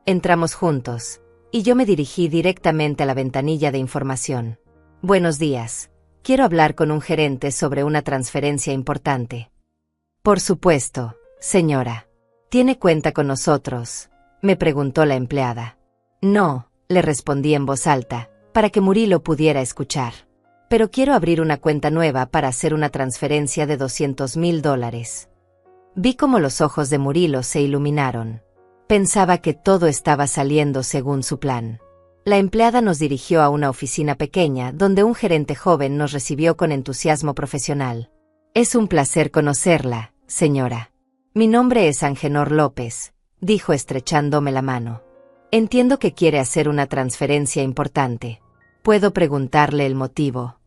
Entramos juntos, y yo me dirigí directamente a la ventanilla de información. Buenos días. Quiero hablar con un gerente sobre una transferencia importante. Por supuesto, señora. ¿Tiene cuenta con nosotros?, me preguntó la empleada. No, le respondí en voz alta, para que Murilo pudiera escuchar. Pero quiero abrir una cuenta nueva para hacer una transferencia de $200,000. Vi cómo los ojos de Murilo se iluminaron. Pensaba que todo estaba saliendo según su plan. La empleada nos dirigió a una oficina pequeña donde un gerente joven nos recibió con entusiasmo profesional. Es un placer conocerla, señora. Mi nombre es Angenor López, dijo estrechándome la mano. Entiendo que quiere hacer una transferencia importante. ¿Puedo preguntarle el motivo?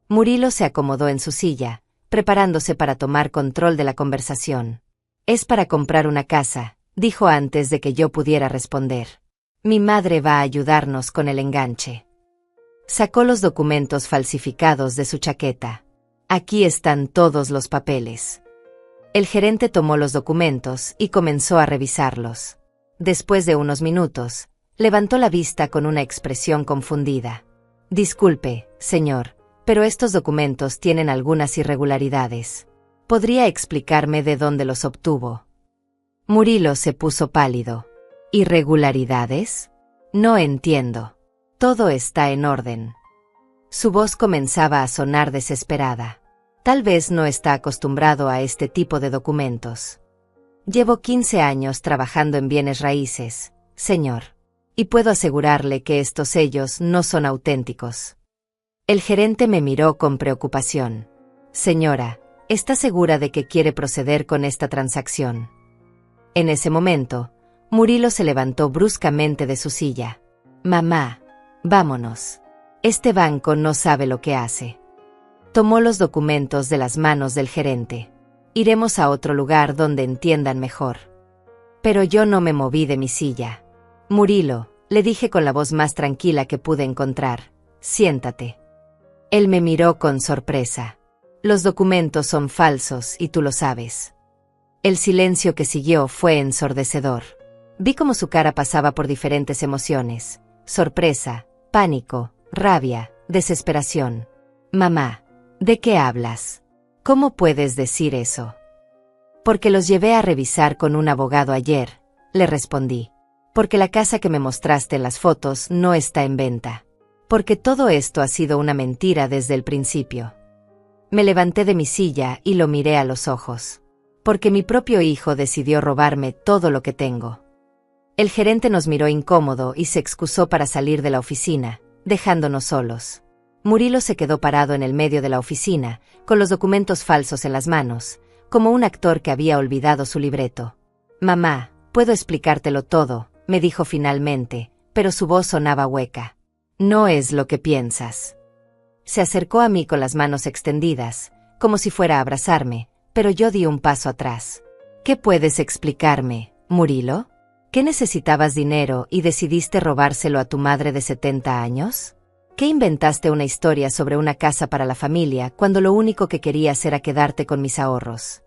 Murilo se acomodó en su silla, preparándose para tomar control de la conversación. Es para comprar una casa, dijo antes de que yo pudiera responder. Mi madre va a ayudarnos con el enganche. Sacó los documentos falsificados de su chaqueta. Aquí están todos los papeles. El gerente tomó los documentos y comenzó a revisarlos. Después de unos minutos, levantó la vista con una expresión confundida. Disculpe, señor, pero estos documentos tienen algunas irregularidades. ¿Podría explicarme de dónde los obtuvo? Murilo se puso pálido. ¿Irregularidades? No entiendo. Todo está en orden. Su voz comenzaba a sonar desesperada. Tal vez no está acostumbrado a este tipo de documentos. Llevo 15 años trabajando en bienes raíces, señor. Y puedo asegurarle que estos sellos no son auténticos. El gerente me miró con preocupación. Señora, ¿está segura de que quiere proceder con esta transacción? En ese momento, Murilo se levantó bruscamente de su silla. Mamá, vámonos. Este banco no sabe lo que hace. Tomó los documentos de las manos del gerente. Iremos a otro lugar donde entiendan mejor. Pero yo no me moví de mi silla. Murilo, le dije con la voz más tranquila que pude encontrar, siéntate. Él me miró con sorpresa. Los documentos son falsos y tú lo sabes. El silencio que siguió fue ensordecedor. Vi cómo su cara pasaba por diferentes emociones: sorpresa, pánico, rabia, desesperación. Mamá, ¿de qué hablas? ¿Cómo puedes decir eso? Porque los llevé a revisar con un abogado ayer, le respondí. Porque la casa que me mostraste en las fotos no está en venta. Porque todo esto ha sido una mentira desde el principio. Me levanté de mi silla y lo miré a los ojos. Porque mi propio hijo decidió robarme todo lo que tengo. El gerente nos miró incómodo y se excusó para salir de la oficina, dejándonos solos. Murilo se quedó parado en el medio de la oficina, con los documentos falsos en las manos, como un actor que había olvidado su libreto. Mamá, puedo explicártelo todo, me dijo finalmente, pero su voz sonaba hueca. No es lo que piensas. Se acercó a mí con las manos extendidas, como si fuera a abrazarme, pero yo di un paso atrás. ¿Qué puedes explicarme, Murilo? ¿Qué necesitabas dinero y decidiste robárselo a tu madre de 70 años? ¿Qué inventaste una historia sobre una casa para la familia cuando lo único que querías era quedarte con mis ahorros?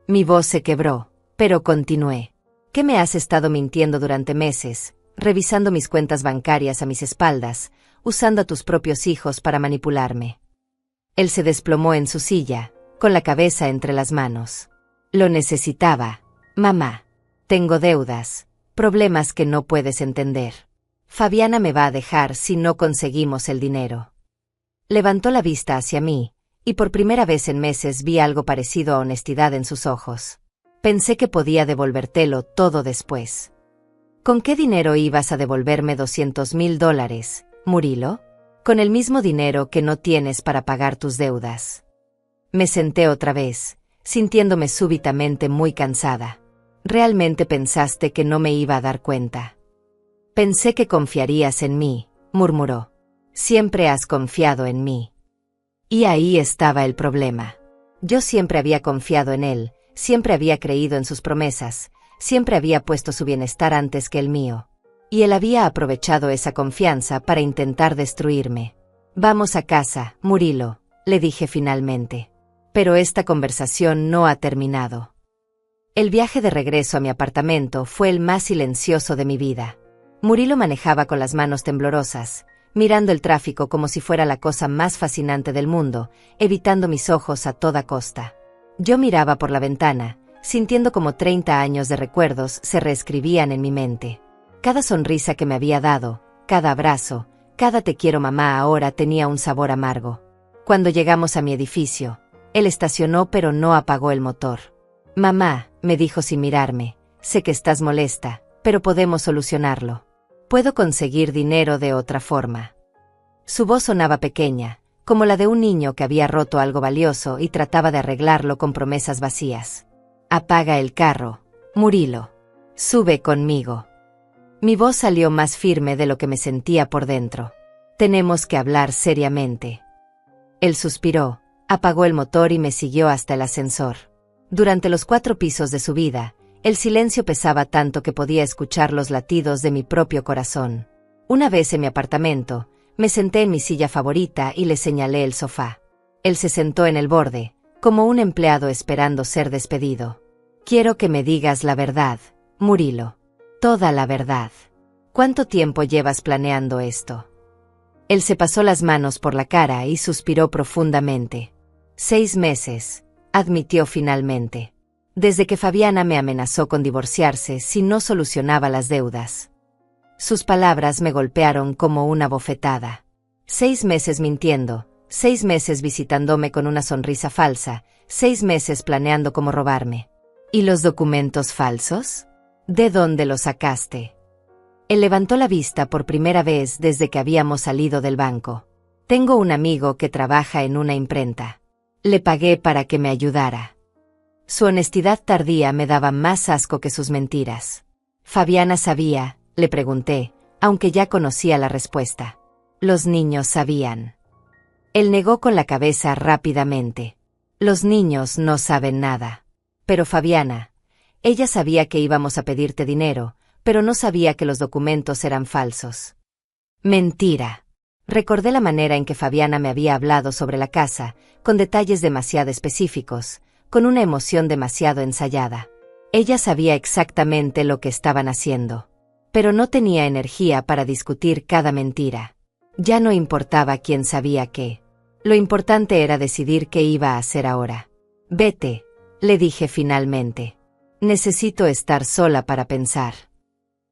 Mi voz se quebró, pero continué. ¿Qué me has estado mintiendo durante meses, revisando mis cuentas bancarias a mis espaldas, usando a tus propios hijos para manipularme? Él se desplomó en su silla, con la cabeza entre las manos. Lo necesitaba, mamá. Tengo deudas, problemas que no puedes entender. Fabiana me va a dejar si no conseguimos el dinero. Levantó la vista hacia mí, y por primera vez en meses vi algo parecido a honestidad en sus ojos. Pensé que podía devolvértelo todo después. ¿Con qué dinero ibas a devolverme $200,000, Murilo? Con el mismo dinero que no tienes para pagar tus deudas. Me senté otra vez, sintiéndome súbitamente muy cansada. ¿Realmente pensaste que no me iba a dar cuenta? Pensé que confiarías en mí, murmuró. Siempre has confiado en mí. Y ahí estaba el problema. Yo siempre había confiado en él, siempre había creído en sus promesas, siempre había puesto su bienestar antes que el mío. Y él había aprovechado esa confianza para intentar destruirme. Vamos a casa, Murilo, le dije finalmente. Pero esta conversación no ha terminado. El viaje de regreso a mi apartamento fue el más silencioso de mi vida. Murilo manejaba con las manos temblorosas, mirando el tráfico como si fuera la cosa más fascinante del mundo, evitando mis ojos a toda costa. Yo miraba por la ventana, sintiendo como 30 años de recuerdos se reescribían en mi mente. Cada sonrisa que me había dado, cada abrazo, cada te quiero mamá ahora tenía un sabor amargo. Cuando llegamos a mi edificio, él estacionó pero no apagó el motor. Mamá, me dijo sin mirarme, sé que estás molesta, pero podemos solucionarlo. Puedo conseguir dinero de otra forma. Su voz sonaba pequeña, como la de un niño que había roto algo valioso y trataba de arreglarlo con promesas vacías. Apaga el carro, Murilo. Sube conmigo. Mi voz salió más firme de lo que me sentía por dentro. Tenemos que hablar seriamente. Él suspiró, apagó el motor y me siguió hasta el ascensor. Durante los 4 pisos de subida, el silencio pesaba tanto que podía escuchar los latidos de mi propio corazón. Una vez en mi apartamento, me senté en mi silla favorita y le señalé el sofá. Él se sentó en el borde, como un empleado esperando ser despedido. Quiero que me digas la verdad, Murilo. Toda la verdad. ¿Cuánto tiempo llevas planeando esto? Él se pasó las manos por la cara y suspiró profundamente. 6 meses, admitió finalmente. Desde que Fabiana me amenazó con divorciarse si no solucionaba las deudas. Sus palabras me golpearon como una bofetada. 6 meses mintiendo, 6 meses visitándome con una sonrisa falsa, 6 meses planeando cómo robarme. ¿Y los documentos falsos? ¿De dónde los sacaste? Él levantó la vista por primera vez desde que habíamos salido del banco. Tengo un amigo que trabaja en una imprenta. Le pagué para que me ayudara. Su honestidad tardía me daba más asco que sus mentiras. ¿Fabiana sabía?, le pregunté, aunque ya conocía la respuesta. Los niños sabían. Él negó con la cabeza rápidamente. Los niños no saben nada. Pero Fabiana, ella sabía que íbamos a pedirte dinero, pero no sabía que los documentos eran falsos. Mentira. Recordé la manera en que Fabiana me había hablado sobre la casa, con detalles demasiado específicos, con una emoción demasiado ensayada. Ella sabía exactamente lo que estaban haciendo. Pero no tenía energía para discutir cada mentira. Ya no importaba quién sabía qué. Lo importante era decidir qué iba a hacer ahora. Vete, le dije finalmente. Necesito estar sola para pensar.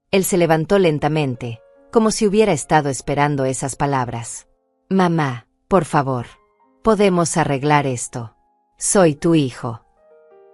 Él se levantó lentamente, como si hubiera estado esperando esas palabras. Mamá, por favor. Podemos arreglar esto. Soy tu hijo.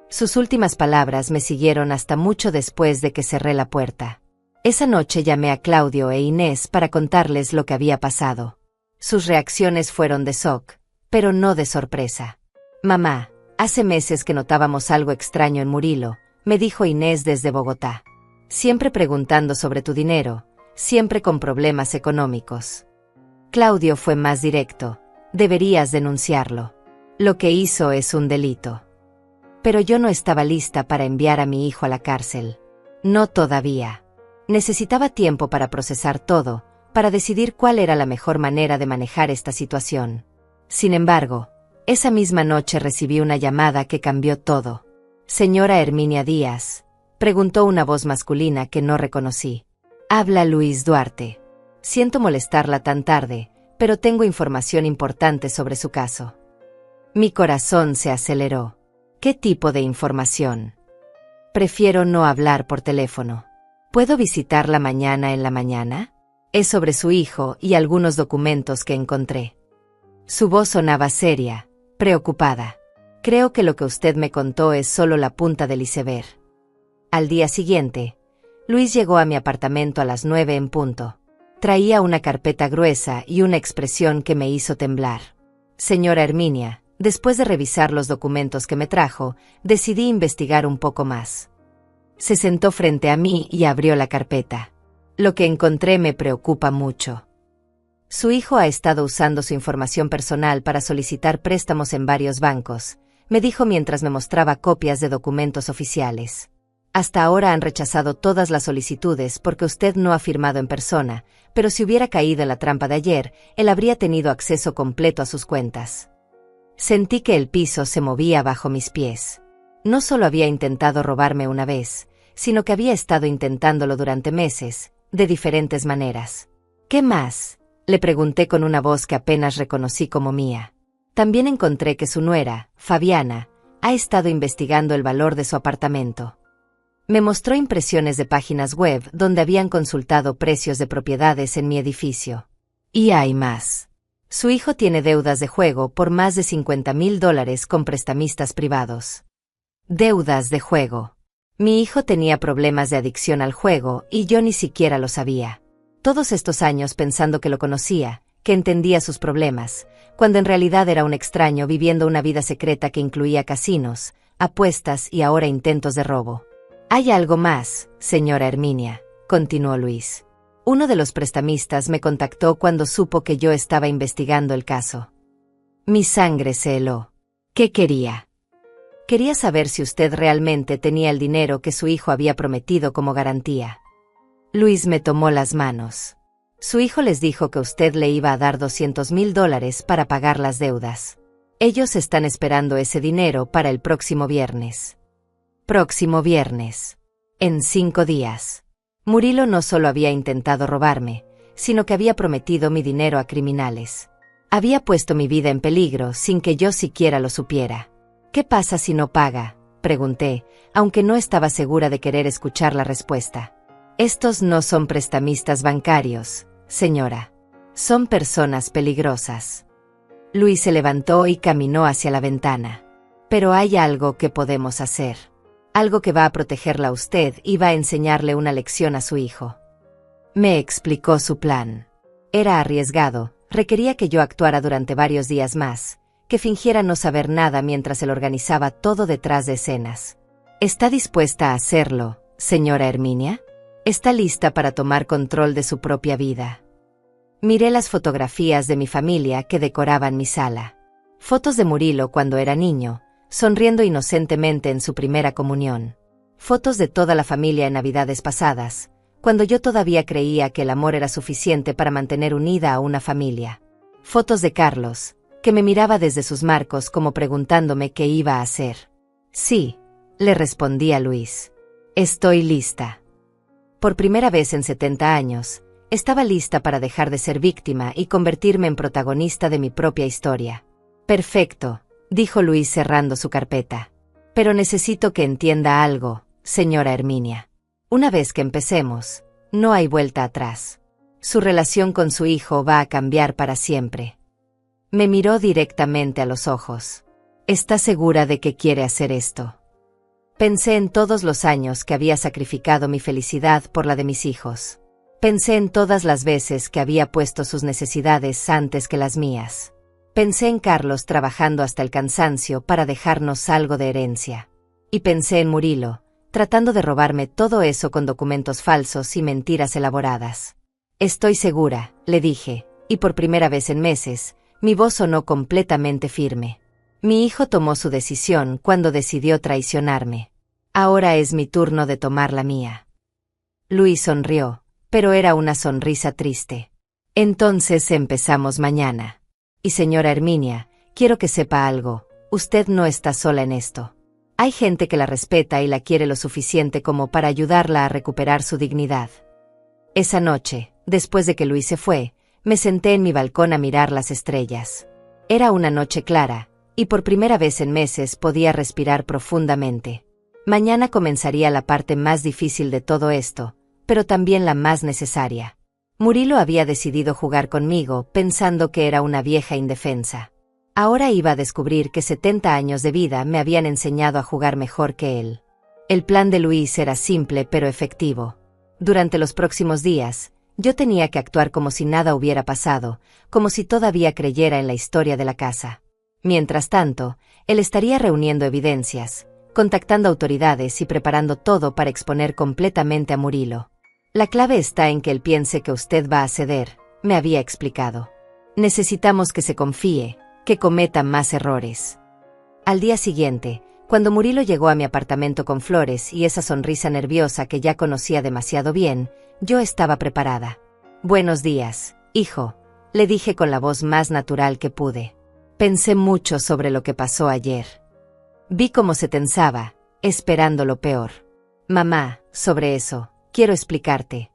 Sus últimas palabras me siguieron hasta mucho después de que cerré la puerta. Esa noche llamé a Claudio e Inés para contarles lo que había pasado. Sus reacciones fueron de shock, pero no de sorpresa. Mamá, hace meses que notábamos algo extraño en Murilo, me dijo Inés desde Bogotá. Siempre preguntando sobre tu dinero, siempre con problemas económicos. Claudio fue más directo. Deberías denunciarlo. Lo que hizo es un delito. Pero yo no estaba lista para enviar a mi hijo a la cárcel. No todavía. Necesitaba tiempo para procesar todo, para decidir cuál era la mejor manera de manejar esta situación. Sin embargo, esa misma noche recibí una llamada que cambió todo. Señora Herminia Díaz, preguntó una voz masculina que no reconocí. Habla Luis Duarte. Siento molestarla tan tarde, pero tengo información importante sobre su caso. Mi corazón se aceleró. ¿Qué tipo de información? Prefiero no hablar por teléfono. ¿Puedo visitarla mañana en la mañana? Es sobre su hijo y algunos documentos que encontré. Su voz sonaba seria, preocupada. Creo que lo que usted me contó es solo la punta del iceberg. Al día siguiente, Luis llegó a mi apartamento a las 9 en punto. Traía una carpeta gruesa y una expresión que me hizo temblar. Señora Herminia, después de revisar los documentos que me trajo, decidí investigar un poco más. Se sentó frente a mí y abrió la carpeta. Lo que encontré me preocupa mucho. Su hijo ha estado usando su información personal para solicitar préstamos en varios bancos, me dijo mientras me mostraba copias de documentos oficiales. Hasta ahora han rechazado todas las solicitudes porque usted no ha firmado en persona, pero si hubiera caído en la trampa de ayer, él habría tenido acceso completo a sus cuentas. Sentí que el piso se movía bajo mis pies. No solo había intentado robarme una vez, sino que había estado intentándolo durante meses, de diferentes maneras. ¿Qué más?, le pregunté con una voz que apenas reconocí como mía. También encontré que su nuera, Fabiana, ha estado investigando el valor de su apartamento. Me mostró impresiones de páginas web donde habían consultado precios de propiedades en mi edificio. Y hay más. Su hijo tiene deudas de juego por más de $50,000 con prestamistas privados. Deudas de juego. Mi hijo tenía problemas de adicción al juego y yo ni siquiera lo sabía. Todos estos años pensando que lo conocía, que entendía sus problemas, cuando en realidad era un extraño viviendo una vida secreta que incluía casinos, apuestas y ahora intentos de robo. Hay algo más, señora Herminia, continuó Luis. Uno de los prestamistas me contactó cuando supo que yo estaba investigando el caso. Mi sangre se heló. ¿Qué quería? Quería saber si usted realmente tenía el dinero que su hijo había prometido como garantía. Luis me tomó las manos. Su hijo les dijo que usted le iba a dar $200,000 para pagar las deudas. Ellos están esperando ese dinero para el próximo viernes. Próximo viernes. En 5 días. Murilo no solo había intentado robarme, sino que había prometido mi dinero a criminales. Había puesto mi vida en peligro sin que yo siquiera lo supiera. ¿Qué pasa si no paga?, pregunté, aunque no estaba segura de querer escuchar la respuesta. Estos no son prestamistas bancarios, señora. Son personas peligrosas. Luis se levantó y caminó hacia la ventana. Pero hay algo que podemos hacer. Algo que va a protegerla a usted y va a enseñarle una lección a su hijo. Me explicó su plan. Era arriesgado, requería que yo actuara durante varios días más, que fingiera no saber nada mientras él organizaba todo detrás de escenas. ¿Está dispuesta a hacerlo, señora Herminia? ¿Está lista para tomar control de su propia vida? Miré las fotografías de mi familia que decoraban mi sala. Fotos de Murilo cuando era niño, sonriendo inocentemente en su primera comunión. Fotos de toda la familia en Navidades pasadas, cuando yo todavía creía que el amor era suficiente para mantener unida a una familia. Fotos de Carlos, que me miraba desde sus marcos como preguntándome qué iba a hacer. Sí, le respondí a Luis. Estoy lista. Por primera vez en 70 años, estaba lista para dejar de ser víctima y convertirme en protagonista de mi propia historia. Perfecto, dijo Luis cerrando su carpeta. Pero necesito que entienda algo, señora Herminia. Una vez que empecemos, no hay vuelta atrás. Su relación con su hijo va a cambiar para siempre. Me miró directamente a los ojos. ¿Está segura de que quiere hacer esto? Pensé en todos los años que había sacrificado mi felicidad por la de mis hijos. Pensé en todas las veces que había puesto sus necesidades antes que las mías. Pensé en Carlos trabajando hasta el cansancio para dejarnos algo de herencia. Y pensé en Murilo, tratando de robarme todo eso con documentos falsos y mentiras elaboradas. Estoy segura, le dije, y por primera vez en meses, mi voz sonó completamente firme. Mi hijo tomó su decisión cuando decidió traicionarme. Ahora es mi turno de tomar la mía. Luis sonrió, pero era una sonrisa triste. Entonces empezamos mañana. Y señora Herminia, quiero que sepa algo, usted no está sola en esto. Hay gente que la respeta y la quiere lo suficiente como para ayudarla a recuperar su dignidad. Esa noche, después de que Luis se fue, me senté en mi balcón a mirar las estrellas. Era una noche clara, y por primera vez en meses podía respirar profundamente. Mañana comenzaría la parte más difícil de todo esto, pero también la más necesaria. Murilo había decidido jugar conmigo pensando que era una vieja indefensa. Ahora iba a descubrir que 70 años de vida me habían enseñado a jugar mejor que él. El plan de Luis era simple pero efectivo. Durante los próximos días, yo tenía que actuar como si nada hubiera pasado, como si todavía creyera en la historia de la casa. Mientras tanto, él estaría reuniendo evidencias, contactando autoridades y preparando todo para exponer completamente a Murilo. La clave está en que él piense que usted va a ceder, me había explicado. Necesitamos que se confíe, que cometa más errores. Al día siguiente, cuando Murilo llegó a mi apartamento con flores y esa sonrisa nerviosa que ya conocía demasiado bien, yo estaba preparada. Buenos días, hijo, le dije con la voz más natural que pude. Pensé mucho sobre lo que pasó ayer. Vi cómo se tensaba, esperando lo peor. Mamá, sobre eso, quiero explicarte.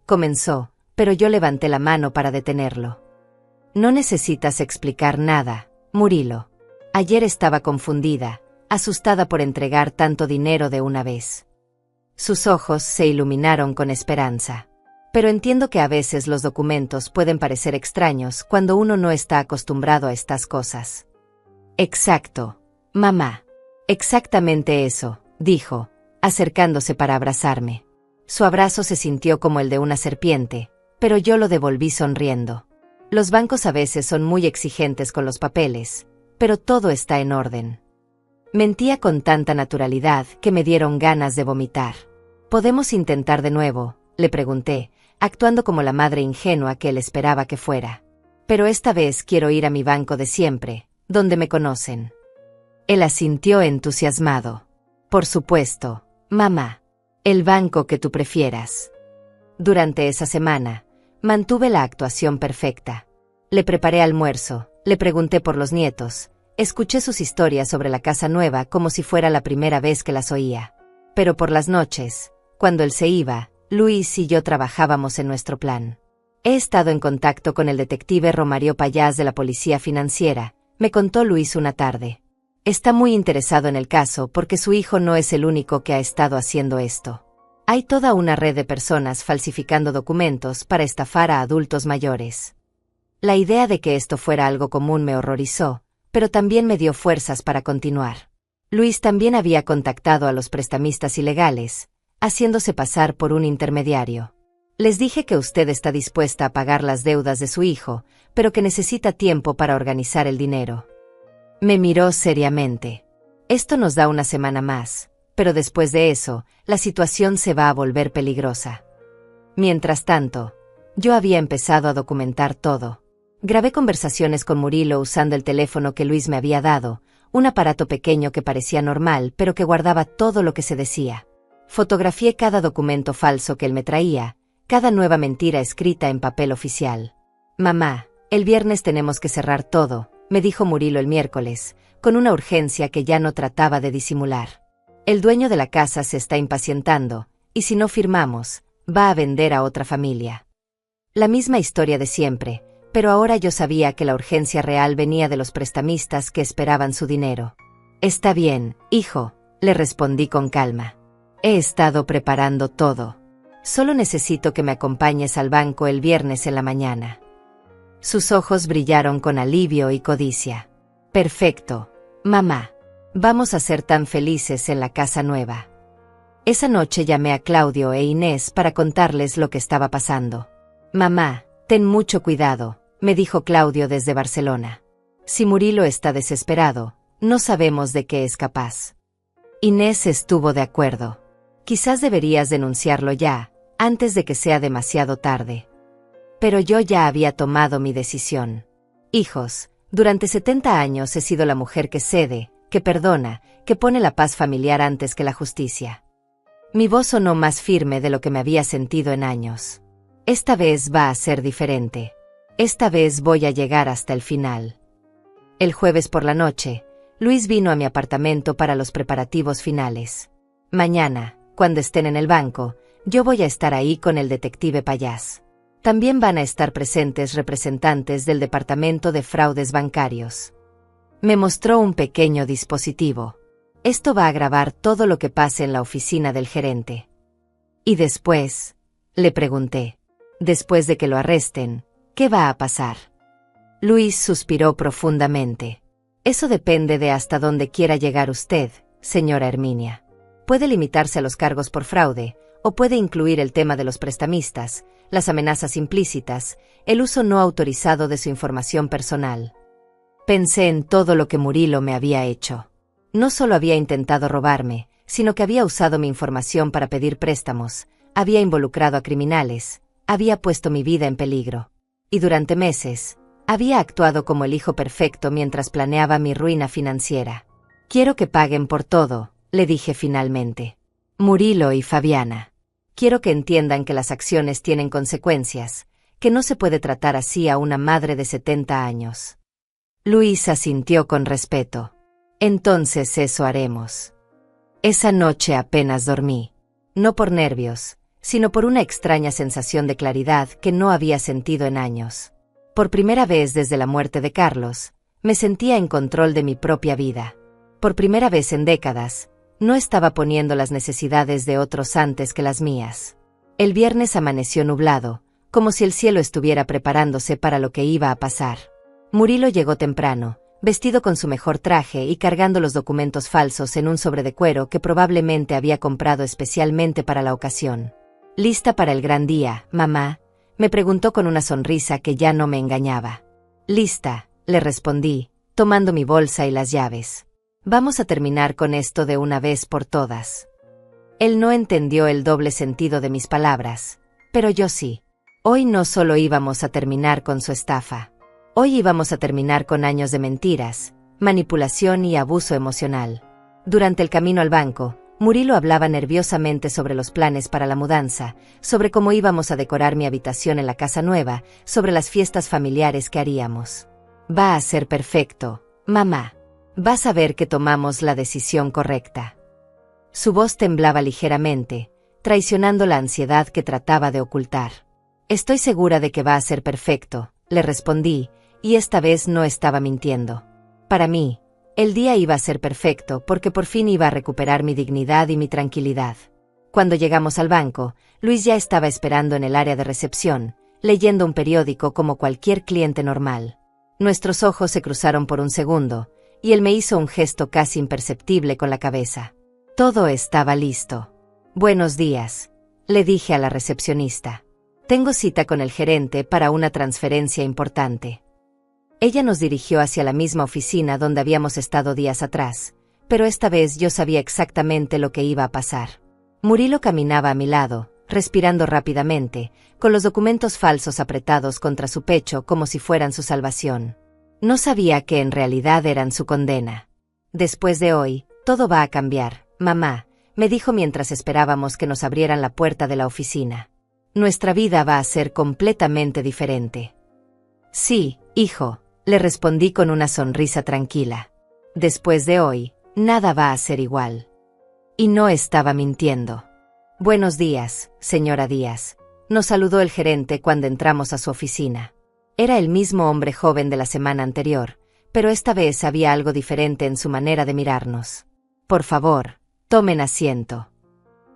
Comenzó, pero yo levanté la mano para detenerlo. No necesitas explicar nada, Murilo. Ayer estaba confundida, asustada por entregar tanto dinero de una vez. Sus ojos se iluminaron con esperanza. Pero entiendo que a veces los documentos pueden parecer extraños cuando uno no está acostumbrado a estas cosas. Exacto, mamá. Exactamente eso, dijo, acercándose para abrazarme. Su abrazo se sintió como el de una serpiente, pero yo lo devolví sonriendo. Los bancos a veces son muy exigentes con los papeles, pero todo está en orden. Mentía con tanta naturalidad que me dieron ganas de vomitar. ¿Podemos intentar de nuevo?, le pregunté, actuando como la madre ingenua que él esperaba que fuera. Pero esta vez quiero ir a mi banco de siempre, donde me conocen. Él asintió entusiasmado. Por supuesto, mamá. El banco que tú prefieras. Durante esa semana, mantuve la actuación perfecta. Le preparé almuerzo, le pregunté por los nietos, escuché sus historias sobre la casa nueva como si fuera la primera vez que las oía. Pero por las noches, cuando él se iba, Luis y yo trabajábamos en nuestro plan. He estado en contacto con el detective Romario Payás de la Policía Financiera, me contó Luis una tarde. Está muy interesado en el caso porque su hijo no es el único que ha estado haciendo esto. Hay toda una red de personas falsificando documentos para estafar a adultos mayores. La idea de que esto fuera algo común me horrorizó, pero también me dio fuerzas para continuar. Luis también había contactado a los prestamistas ilegales, haciéndose pasar por un intermediario. Les dije que usted está dispuesta a pagar las deudas de su hijo, pero que necesita tiempo para organizar el dinero. Me miró seriamente. Esto nos da una semana más, pero después de eso, la situación se va a volver peligrosa. Mientras tanto, yo había empezado a documentar todo. Grabé conversaciones con Murilo usando el teléfono que Luis me había dado, un aparato pequeño que parecía normal pero que guardaba todo lo que se decía. Fotografié cada documento falso que él me traía, cada nueva mentira escrita en papel oficial. Mamá, el viernes tenemos que cerrar todo, me dijo Murilo el miércoles, con una urgencia que ya no trataba de disimular. El dueño de la casa se está impacientando, y si no firmamos, va a vender a otra familia. La misma historia de siempre, pero ahora yo sabía que la urgencia real venía de los prestamistas que esperaban su dinero. Está bien, hijo, le respondí con calma. He estado preparando todo. Solo necesito que me acompañes al banco el viernes en la mañana. Sus ojos brillaron con alivio y codicia. Perfecto, mamá. Vamos a ser tan felices en la casa nueva. Esa noche llamé a Claudio e Inés para contarles lo que estaba pasando. Mamá, ten mucho cuidado, me dijo Claudio desde Barcelona. Si Murilo está desesperado, no sabemos de qué es capaz. Inés estuvo de acuerdo. Quizás deberías denunciarlo ya, antes de que sea demasiado tarde. Pero yo ya había tomado mi decisión. Hijos, durante 70 años he sido la mujer que cede, que perdona, que pone la paz familiar antes que la justicia. Mi voz sonó más firme de lo que me había sentido en años. Esta vez va a ser diferente. Esta vez voy a llegar hasta el final. El jueves por la noche, Luis vino a mi apartamento para los preparativos finales. Mañana, cuando estén en el banco, yo voy a estar ahí con el detective Payás. También van a estar presentes representantes del Departamento de Fraudes Bancarios. Me mostró un pequeño dispositivo. Esto va a grabar todo lo que pase en la oficina del gerente. ¿Y después? Le pregunté. Después de que lo arresten, ¿qué va a pasar? Luis suspiró profundamente. Eso depende de hasta dónde quiera llegar usted, señora Herminia. Puede limitarse a los cargos por fraude, o puede incluir el tema de los prestamistas, las amenazas implícitas, el uso no autorizado de su información personal. Pensé en todo lo que Murilo me había hecho. No solo había intentado robarme, sino que había usado mi información para pedir préstamos, había involucrado a criminales, había puesto mi vida en peligro. Y durante meses, había actuado como el hijo perfecto mientras planeaba mi ruina financiera. Quiero que paguen por todo, le dije finalmente. Murilo y Fabiana. Quiero que entiendan que las acciones tienen consecuencias, que no se puede tratar así a una madre de 70 años. Luis asintió con respeto. Entonces eso haremos. Esa noche apenas dormí. No por nervios, sino por una extraña sensación de claridad que no había sentido en años. Por primera vez desde la muerte de Carlos, me sentía en control de mi propia vida. Por primera vez en décadas, no estaba poniendo las necesidades de otros antes que las mías. El viernes amaneció nublado, como si el cielo estuviera preparándose para lo que iba a pasar. Murilo llegó temprano, vestido con su mejor traje y cargando los documentos falsos en un sobre de cuero que probablemente había comprado especialmente para la ocasión. ¿Lista para el gran día, mamá?, me preguntó con una sonrisa que ya no me engañaba. Lista, le respondí, tomando mi bolsa y las llaves. Vamos a terminar con esto de una vez por todas. Él no entendió el doble sentido de mis palabras, pero yo sí. Hoy no solo íbamos a terminar con su estafa. Hoy íbamos a terminar con años de mentiras, manipulación y abuso emocional. Durante el camino al banco, Murilo hablaba nerviosamente sobre los planes para la mudanza, sobre cómo íbamos a decorar mi habitación en la casa nueva, sobre las fiestas familiares que haríamos. Va a ser perfecto, mamá. Vas a ver que tomamos la decisión correcta. Su voz temblaba ligeramente, traicionando la ansiedad que trataba de ocultar. Estoy segura de que va a ser perfecto, le respondí, y esta vez no estaba mintiendo. Para mí, el día iba a ser perfecto porque por fin iba a recuperar mi dignidad y mi tranquilidad. Cuando llegamos al banco, Luis ya estaba esperando en el área de recepción, leyendo un periódico como cualquier cliente normal. Nuestros ojos se cruzaron por un segundo, y él me hizo un gesto casi imperceptible con la cabeza. Todo estaba listo. Buenos días, le dije a la recepcionista. Tengo cita con el gerente para una transferencia importante. Ella nos dirigió hacia la misma oficina donde habíamos estado días atrás, pero esta vez yo sabía exactamente lo que iba a pasar. Murilo caminaba a mi lado, respirando rápidamente, con los documentos falsos apretados contra su pecho como si fueran su salvación. No sabía que en realidad eran su condena. Después de hoy, todo va a cambiar, mamá, me dijo mientras esperábamos que nos abrieran la puerta de la oficina. Nuestra vida va a ser completamente diferente. Sí, hijo, le respondí con una sonrisa tranquila. Después de hoy, nada va a ser igual. Y no estaba mintiendo. Buenos días, señora Díaz, nos saludó el gerente cuando entramos a su oficina. Era el mismo hombre joven de la semana anterior, pero esta vez había algo diferente en su manera de mirarnos. Por favor, tomen asiento.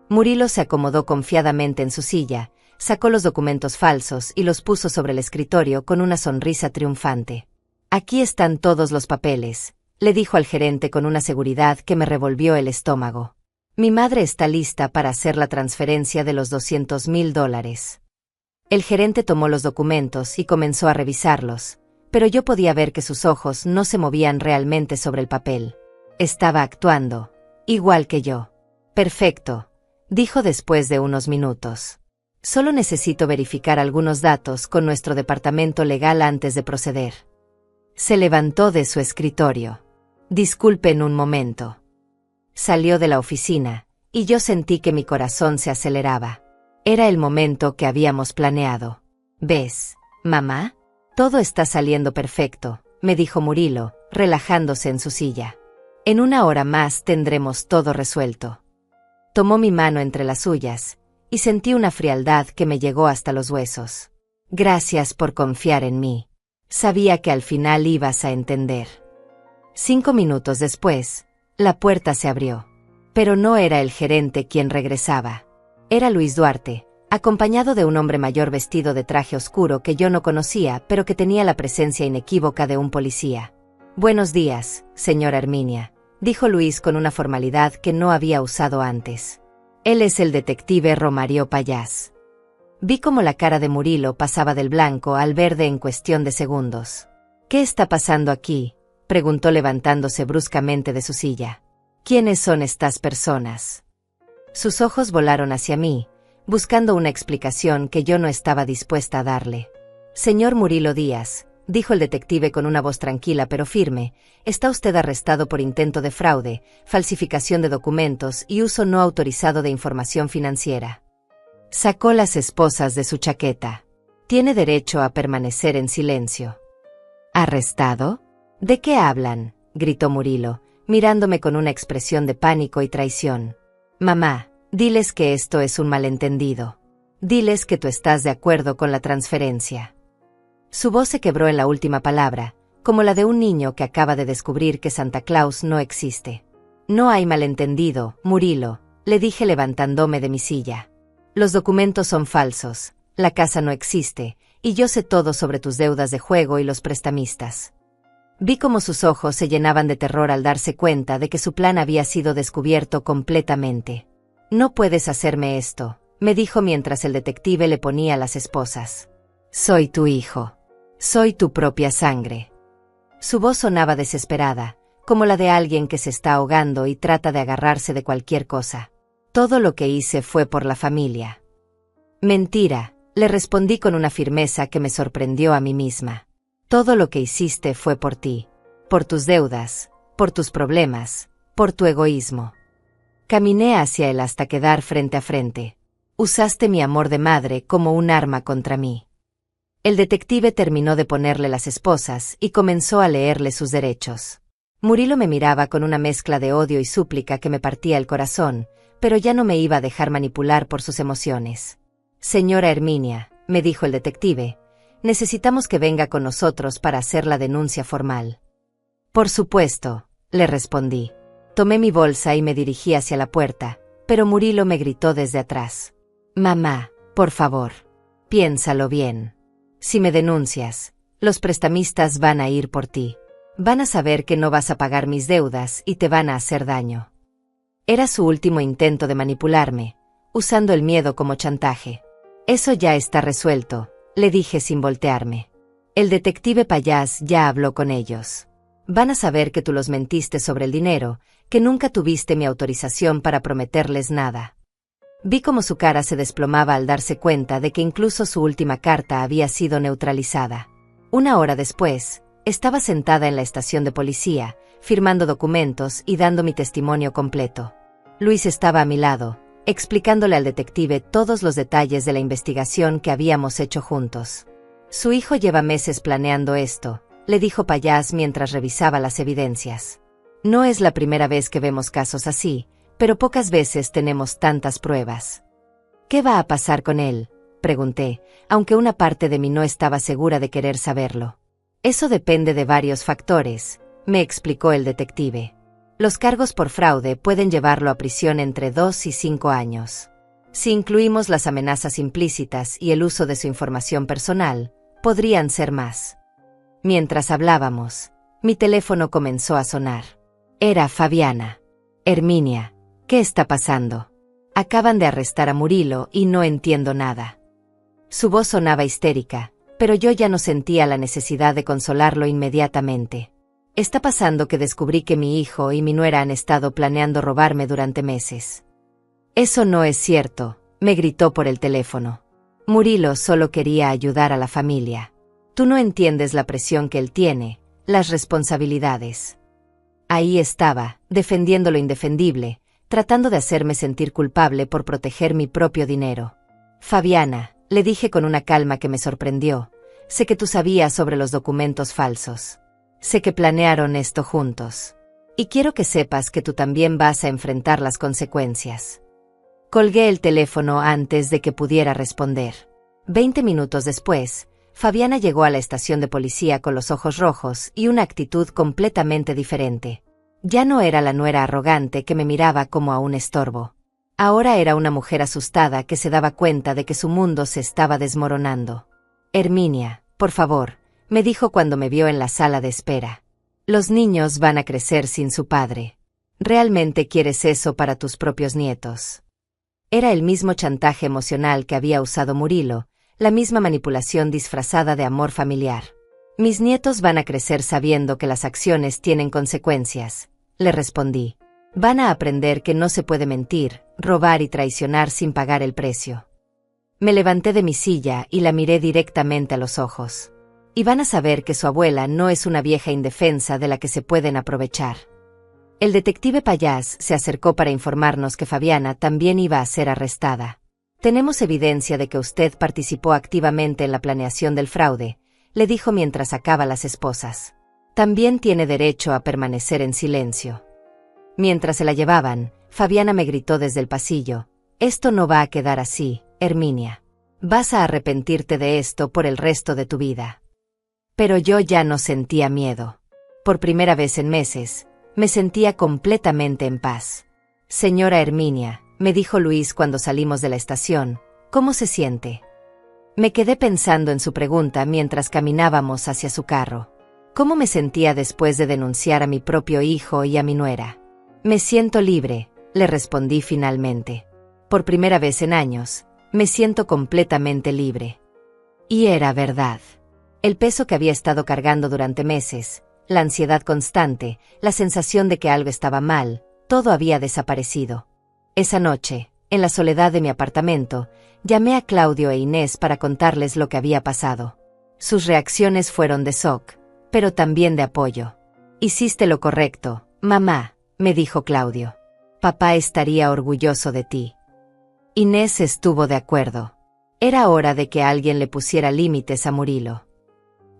Murilo se acomodó confiadamente en su silla, sacó los documentos falsos y los puso sobre el escritorio con una sonrisa triunfante. Aquí están todos los papeles, le dijo al gerente con una seguridad que me revolvió el estómago. Mi madre está lista para hacer la transferencia de los $200,000. El gerente tomó los documentos y comenzó a revisarlos, pero yo podía ver que sus ojos no se movían realmente sobre el papel. Estaba actuando, igual que yo. Perfecto, dijo después de unos minutos. Solo necesito verificar algunos datos con nuestro departamento legal antes de proceder. Se levantó de su escritorio. Disculpen un momento. Salió de la oficina, y yo sentí que mi corazón se aceleraba. Era el momento que habíamos planeado. ¿Ves, mamá? Todo está saliendo perfecto, me dijo Murilo, relajándose en su silla. En una hora más tendremos todo resuelto. Tomó mi mano entre las suyas, y sentí una frialdad que me llegó hasta los huesos. Gracias por confiar en mí. Sabía que al final ibas a entender. 5 minutos después, la puerta se abrió. Pero no era el gerente quien regresaba. Era Luis Duarte, acompañado de un hombre mayor vestido de traje oscuro que yo no conocía, pero que tenía la presencia inequívoca de un policía. Buenos días, señora Herminia, dijo Luis con una formalidad que no había usado antes. Él es el detective Romario Payás. Vi cómo la cara de Murilo pasaba del blanco al verde en cuestión de segundos. ¿Qué está pasando aquí?, preguntó levantándose bruscamente de su silla. ¿Quiénes son estas personas? Sus ojos volaron hacia mí, buscando una explicación que yo no estaba dispuesta a darle. Señor Murilo Díaz, dijo el detective con una voz tranquila pero firme, está usted arrestado por intento de fraude, falsificación de documentos y uso no autorizado de información financiera. Sacó las esposas de su chaqueta. Tiene derecho a permanecer en silencio. ¿Arrestado? ¿De qué hablan?, gritó Murilo, mirándome con una expresión de pánico y traición. Mamá, diles que esto es un malentendido. Diles que tú estás de acuerdo con la transferencia. Su voz se quebró en la última palabra, como la de un niño que acaba de descubrir que Santa Claus no existe. No hay malentendido, Murilo, le dije levantándome de mi silla. Los documentos son falsos, la casa no existe, y yo sé todo sobre tus deudas de juego y los prestamistas. Vi cómo sus ojos se llenaban de terror al darse cuenta de que su plan había sido descubierto completamente. No puedes hacerme esto, me dijo mientras el detective le ponía las esposas. Soy tu hijo. Soy tu propia sangre. Su voz sonaba desesperada, como la de alguien que se está ahogando y trata de agarrarse de cualquier cosa. Todo lo que hice fue por la familia. Mentira, le respondí con una firmeza que me sorprendió a mí misma. Todo lo que hiciste fue por ti, por tus deudas, por tus problemas, por tu egoísmo. Caminé hacia él hasta quedar frente a frente. Usaste mi amor de madre como un arma contra mí. El detective terminó de ponerle las esposas y comenzó a leerle sus derechos. Murilo me miraba con una mezcla de odio y súplica que me partía el corazón, pero ya no me iba a dejar manipular por sus emociones. Señora Herminia, me dijo el detective. Necesitamos que venga con nosotros para hacer la denuncia formal. Por supuesto, le respondí. Tomé mi bolsa y me dirigí hacia la puerta, pero Murilo me gritó desde atrás. Mamá, por favor, piénsalo bien. Si me denuncias, los prestamistas van a ir por ti. Van a saber que no vas a pagar mis deudas y te van a hacer daño. Era su último intento de manipularme, usando el miedo como chantaje. Eso ya está resuelto, le dije sin voltearme. El detective Payás ya habló con ellos. Van a saber que tú los mentiste sobre el dinero, que nunca tuviste mi autorización para prometerles nada. Vi cómo su cara se desplomaba al darse cuenta de que incluso su última carta había sido neutralizada. Una hora después, estaba sentada en la estación de policía, firmando documentos y dando mi testimonio completo. Luis estaba a mi lado, explicándole al detective todos los detalles de la investigación que habíamos hecho juntos. Su hijo lleva meses planeando esto, le dijo Payás mientras revisaba las evidencias. No es la primera vez que vemos casos así, pero pocas veces tenemos tantas pruebas. ¿Qué va a pasar con él?, pregunté, aunque una parte de mí no estaba segura de querer saberlo. Eso depende de varios factores, me explicó el detective. Los cargos por fraude pueden llevarlo a prisión entre 2 y 5 años. Si incluimos las amenazas implícitas y el uso de su información personal, podrían ser más. Mientras hablábamos, mi teléfono comenzó a sonar. Era Fabiana. Herminia, ¿qué está pasando? Acaban de arrestar a Murilo y no entiendo nada. Su voz sonaba histérica, pero yo ya no sentía la necesidad de consolarlo inmediatamente. Está pasando que descubrí que mi hijo y mi nuera han estado planeando robarme durante meses. Eso no es cierto, me gritó por el teléfono. Murilo solo quería ayudar a la familia. Tú no entiendes la presión que él tiene, las responsabilidades. Ahí estaba, defendiendo lo indefendible, tratando de hacerme sentir culpable por proteger mi propio dinero. Fabiana, le dije con una calma que me sorprendió, sé que tú sabías sobre los documentos falsos. Sé que planearon esto juntos. Y quiero que sepas que tú también vas a enfrentar las consecuencias. Colgué el teléfono antes de que pudiera responder. 20 minutos después, Fabiana llegó a la estación de policía con los ojos rojos y una actitud completamente diferente. Ya no era la nuera arrogante que me miraba como a un estorbo. Ahora era una mujer asustada que se daba cuenta de que su mundo se estaba desmoronando. Herminia, por favor, me dijo cuando me vio en la sala de espera. Los niños van a crecer sin su padre. ¿Realmente quieres eso para tus propios nietos? Era el mismo chantaje emocional que había usado Murilo, la misma manipulación disfrazada de amor familiar. Mis nietos van a crecer sabiendo que las acciones tienen consecuencias, le respondí. Van a aprender que no se puede mentir, robar y traicionar sin pagar el precio. Me levanté de mi silla y la miré directamente a los ojos. Y van a saber que su abuela no es una vieja indefensa de la que se pueden aprovechar. El detective Payás se acercó para informarnos que Fabiana también iba a ser arrestada. Tenemos evidencia de que usted participó activamente en la planeación del fraude, le dijo mientras sacaba las esposas. También tiene derecho a permanecer en silencio. Mientras se la llevaban, Fabiana me gritó desde el pasillo. Esto no va a quedar así, Herminia. Vas a arrepentirte de esto por el resto de tu vida. Pero yo ya no sentía miedo. Por primera vez en meses, me sentía completamente en paz. Señora Herminia, me dijo Luis cuando salimos de la estación, ¿cómo se siente? Me quedé pensando en su pregunta mientras caminábamos hacia su carro. ¿Cómo me sentía después de denunciar a mi propio hijo y a mi nuera? Me siento libre, le respondí finalmente. Por primera vez en años, me siento completamente libre. Y era verdad. El peso que había estado cargando durante meses, la ansiedad constante, la sensación de que algo estaba mal, todo había desaparecido. Esa noche, en la soledad de mi apartamento, llamé a Claudio e Inés para contarles lo que había pasado. Sus reacciones fueron de shock, pero también de apoyo. Hiciste lo correcto, mamá, me dijo Claudio. Papá estaría orgulloso de ti. Inés estuvo de acuerdo. Era hora de que alguien le pusiera límites a Murilo.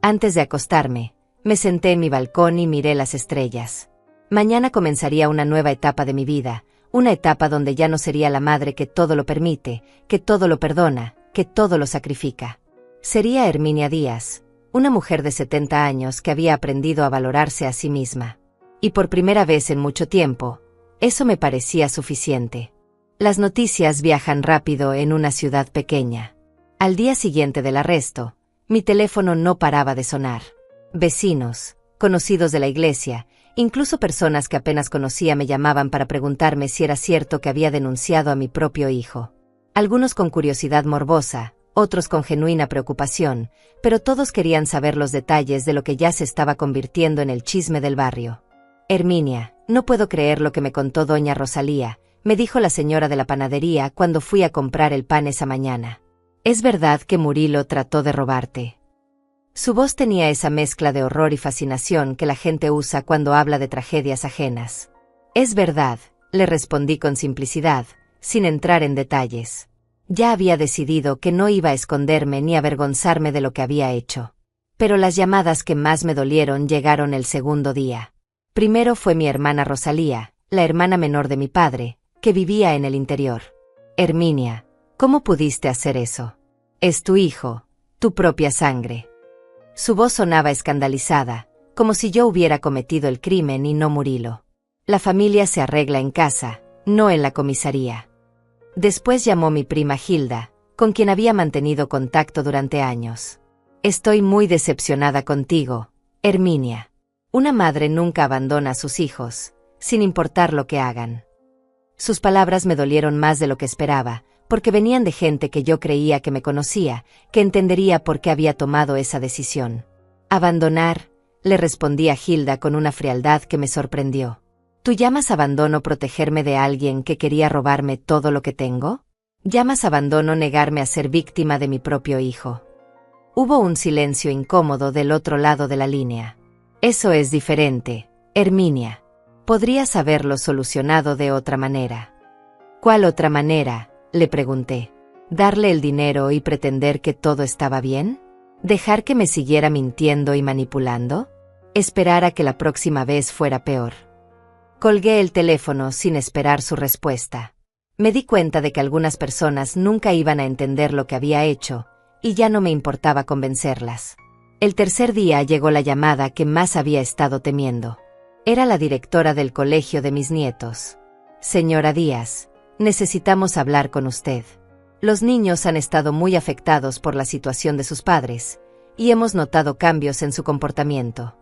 Antes de acostarme, me senté en mi balcón y miré las estrellas. Mañana comenzaría una nueva etapa de mi vida, una etapa donde ya no sería la madre que todo lo permite, que todo lo perdona, que todo lo sacrifica. Sería Herminia Díaz, una mujer de 70 años que había aprendido a valorarse a sí misma. Y por primera vez en mucho tiempo, eso me parecía suficiente. Las noticias viajan rápido en una ciudad pequeña. Al día siguiente del arresto, mi teléfono no paraba de sonar. Vecinos, conocidos de la iglesia, incluso personas que apenas conocía me llamaban para preguntarme si era cierto que había denunciado a mi propio hijo. Algunos con curiosidad morbosa, otros con genuina preocupación, pero todos querían saber los detalles de lo que ya se estaba convirtiendo en el chisme del barrio. Herminia, no puedo creer lo que me contó doña Rosalía, me dijo la señora de la panadería cuando fui a comprar el pan esa mañana. ¿Es verdad que Murilo trató de robarte? Su voz tenía esa mezcla de horror y fascinación que la gente usa cuando habla de tragedias ajenas. Es verdad, le respondí con simplicidad, sin entrar en detalles. Ya había decidido que no iba a esconderme ni avergonzarme de lo que había hecho. Pero las llamadas que más me dolieron llegaron el segundo día. Primero fue mi hermana Rosalía, la hermana menor de mi padre, que vivía en el interior. Herminia, ¿cómo pudiste hacer eso? Es tu hijo, tu propia sangre. Su voz sonaba escandalizada, como si yo hubiera cometido el crimen y no Murilo. La familia se arregla en casa, no en la comisaría. Después llamó mi prima Hilda, con quien había mantenido contacto durante años. Estoy muy decepcionada contigo, Herminia. Una madre nunca abandona a sus hijos, sin importar lo que hagan. Sus palabras me dolieron más de lo que esperaba, porque venían de gente que yo creía que me conocía, que entendería por qué había tomado esa decisión. Abandonar, le respondí a Hilda con una frialdad que me sorprendió. ¿Tú llamas abandono protegerme de alguien que quería robarme todo lo que tengo? ¿Llamas abandono negarme a ser víctima de mi propio hijo? Hubo un silencio incómodo del otro lado de la línea. Eso es diferente, Herminia. Podrías haberlo solucionado de otra manera. ¿Cuál otra manera?, le pregunté. ¿Darle el dinero y pretender que todo estaba bien? ¿Dejar que me siguiera mintiendo y manipulando? ¿Esperar a que la próxima vez fuera peor? Colgué el teléfono sin esperar su respuesta. Me di cuenta de que algunas personas nunca iban a entender lo que había hecho, y ya no me importaba convencerlas. El tercer día llegó la llamada que más había estado temiendo. Era la directora del colegio de mis nietos. Señora Díaz, necesitamos hablar con usted. Los niños han estado muy afectados por la situación de sus padres, y hemos notado cambios en su comportamiento.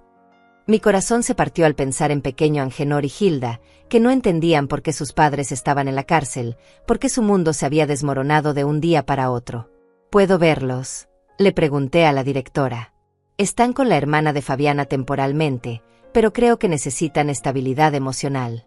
Mi corazón se partió al pensar en pequeño Angenor y Hilda, que no entendían por qué sus padres estaban en la cárcel, por qué su mundo se había desmoronado de un día para otro. ¿Puedo verlos?, le pregunté a la directora. Están con la hermana de Fabiana temporalmente, pero creo que necesitan estabilidad emocional.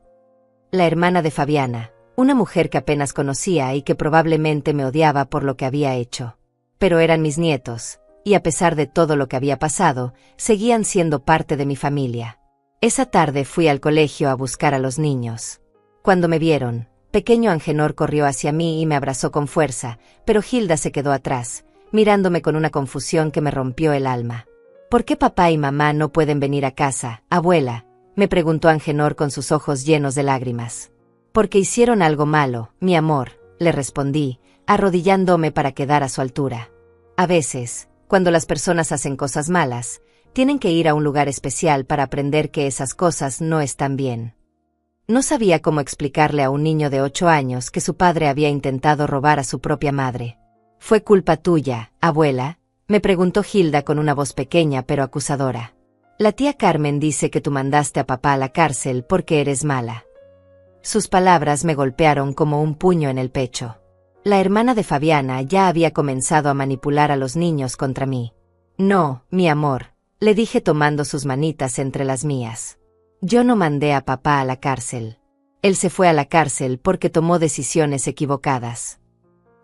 La hermana de Fabiana, una mujer que apenas conocía y que probablemente me odiaba por lo que había hecho. Pero eran mis nietos, y a pesar de todo lo que había pasado, seguían siendo parte de mi familia. Esa tarde fui al colegio a buscar a los niños. Cuando me vieron, pequeño Angenor corrió hacia mí y me abrazó con fuerza, pero Hilda se quedó atrás, mirándome con una confusión que me rompió el alma. ¿Por qué papá y mamá no pueden venir a casa, abuela?, me preguntó Angenor con sus ojos llenos de lágrimas. Porque hicieron algo malo, mi amor, le respondí, arrodillándome para quedar a su altura. A veces, cuando las personas hacen cosas malas, tienen que ir a un lugar especial para aprender que esas cosas no están bien. No sabía cómo explicarle a un niño de 8 años que su padre había intentado robar a su propia madre. ¿Fue culpa tuya, abuela?, me preguntó Hilda con una voz pequeña pero acusadora. La tía Carmen dice que tú mandaste a papá a la cárcel porque eres mala. Sus palabras me golpearon como un puño en el pecho. La hermana de Fabiana ya había comenzado a manipular a los niños contra mí. No, mi amor, le dije tomando sus manitas entre las mías. Yo no mandé a papá a la cárcel. Él se fue a la cárcel porque tomó decisiones equivocadas.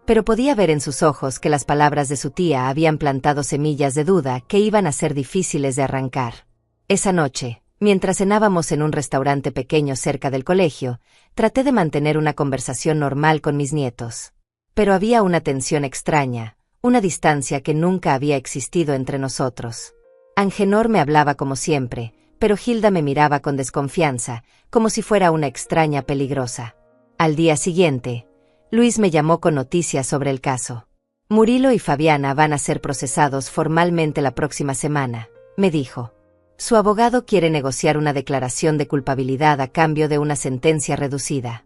Pero podía ver en sus ojos que las palabras de su tía habían plantado semillas de duda que iban a ser difíciles de arrancar. Esa noche, mientras cenábamos en un restaurante pequeño cerca del colegio, traté de mantener una conversación normal con mis nietos. Pero había una tensión extraña, una distancia que nunca había existido entre nosotros. Angenor me hablaba como siempre, pero Hilda me miraba con desconfianza, como si fuera una extraña peligrosa. Al día siguiente, Luis me llamó con noticias sobre el caso. Murilo y Fabiana van a ser procesados formalmente la próxima semana, me dijo. Su abogado quiere negociar una declaración de culpabilidad a cambio de una sentencia reducida.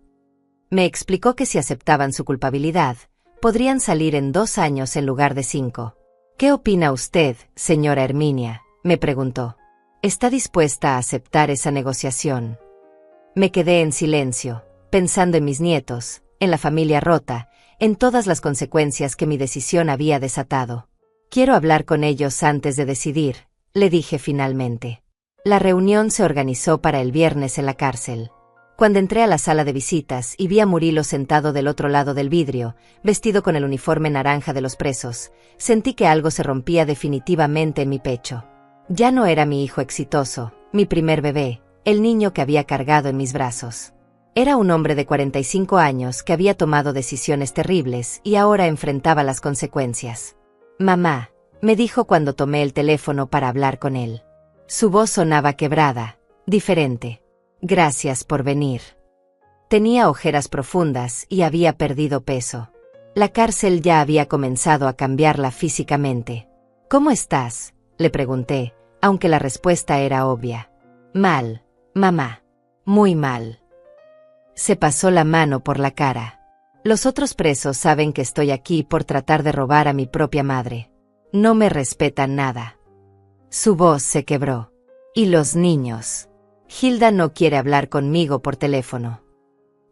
Me explicó que si aceptaban su culpabilidad, podrían salir en 2 años en lugar de 5. ¿Qué opina usted, señora Herminia?, me preguntó. ¿Está dispuesta a aceptar esa negociación? Me quedé en silencio, pensando en mis nietos, en la familia rota, en todas las consecuencias que mi decisión había desatado. Quiero hablar con ellos antes de decidir, le dije finalmente. La reunión se organizó para el viernes en la cárcel. Cuando entré a la sala de visitas y vi a Murilo sentado del otro lado del vidrio, vestido con el uniforme naranja de los presos, sentí que algo se rompía definitivamente en mi pecho. Ya no era mi hijo exitoso, mi primer bebé, el niño que había cargado en mis brazos. Era un hombre de 45 años que había tomado decisiones terribles y ahora enfrentaba las consecuencias. Mamá, me dijo cuando tomé el teléfono para hablar con él. Su voz sonaba quebrada, diferente. Gracias por venir. Tenía ojeras profundas y había perdido peso. La cárcel ya había comenzado a cambiarla físicamente. ¿Cómo estás?, le pregunté, aunque la respuesta era obvia. Mal, mamá. Muy mal. Se pasó la mano por la cara. Los otros presos saben que estoy aquí por tratar de robar a mi propia madre. No me respetan nada. Su voz se quebró. ¿Y los niños? Hilda no quiere hablar conmigo por teléfono.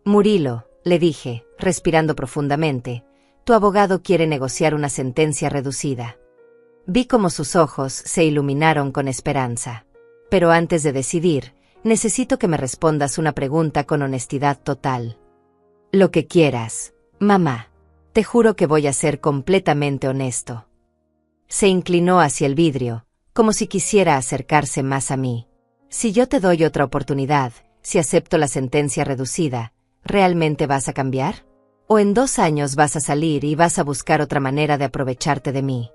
Murilo, le dije, respirando profundamente, tu abogado quiere negociar una sentencia reducida. Vi cómo sus ojos se iluminaron con esperanza. Pero antes de decidir, necesito que me respondas una pregunta con honestidad total. Lo que quieras, mamá. Te juro que voy a ser completamente honesto. Se inclinó hacia el vidrio, como si quisiera acercarse más a mí. Si yo te doy otra oportunidad, si acepto la sentencia reducida, ¿realmente vas a cambiar? ¿O en 2 años vas a salir y vas a buscar otra manera de aprovecharte de mí?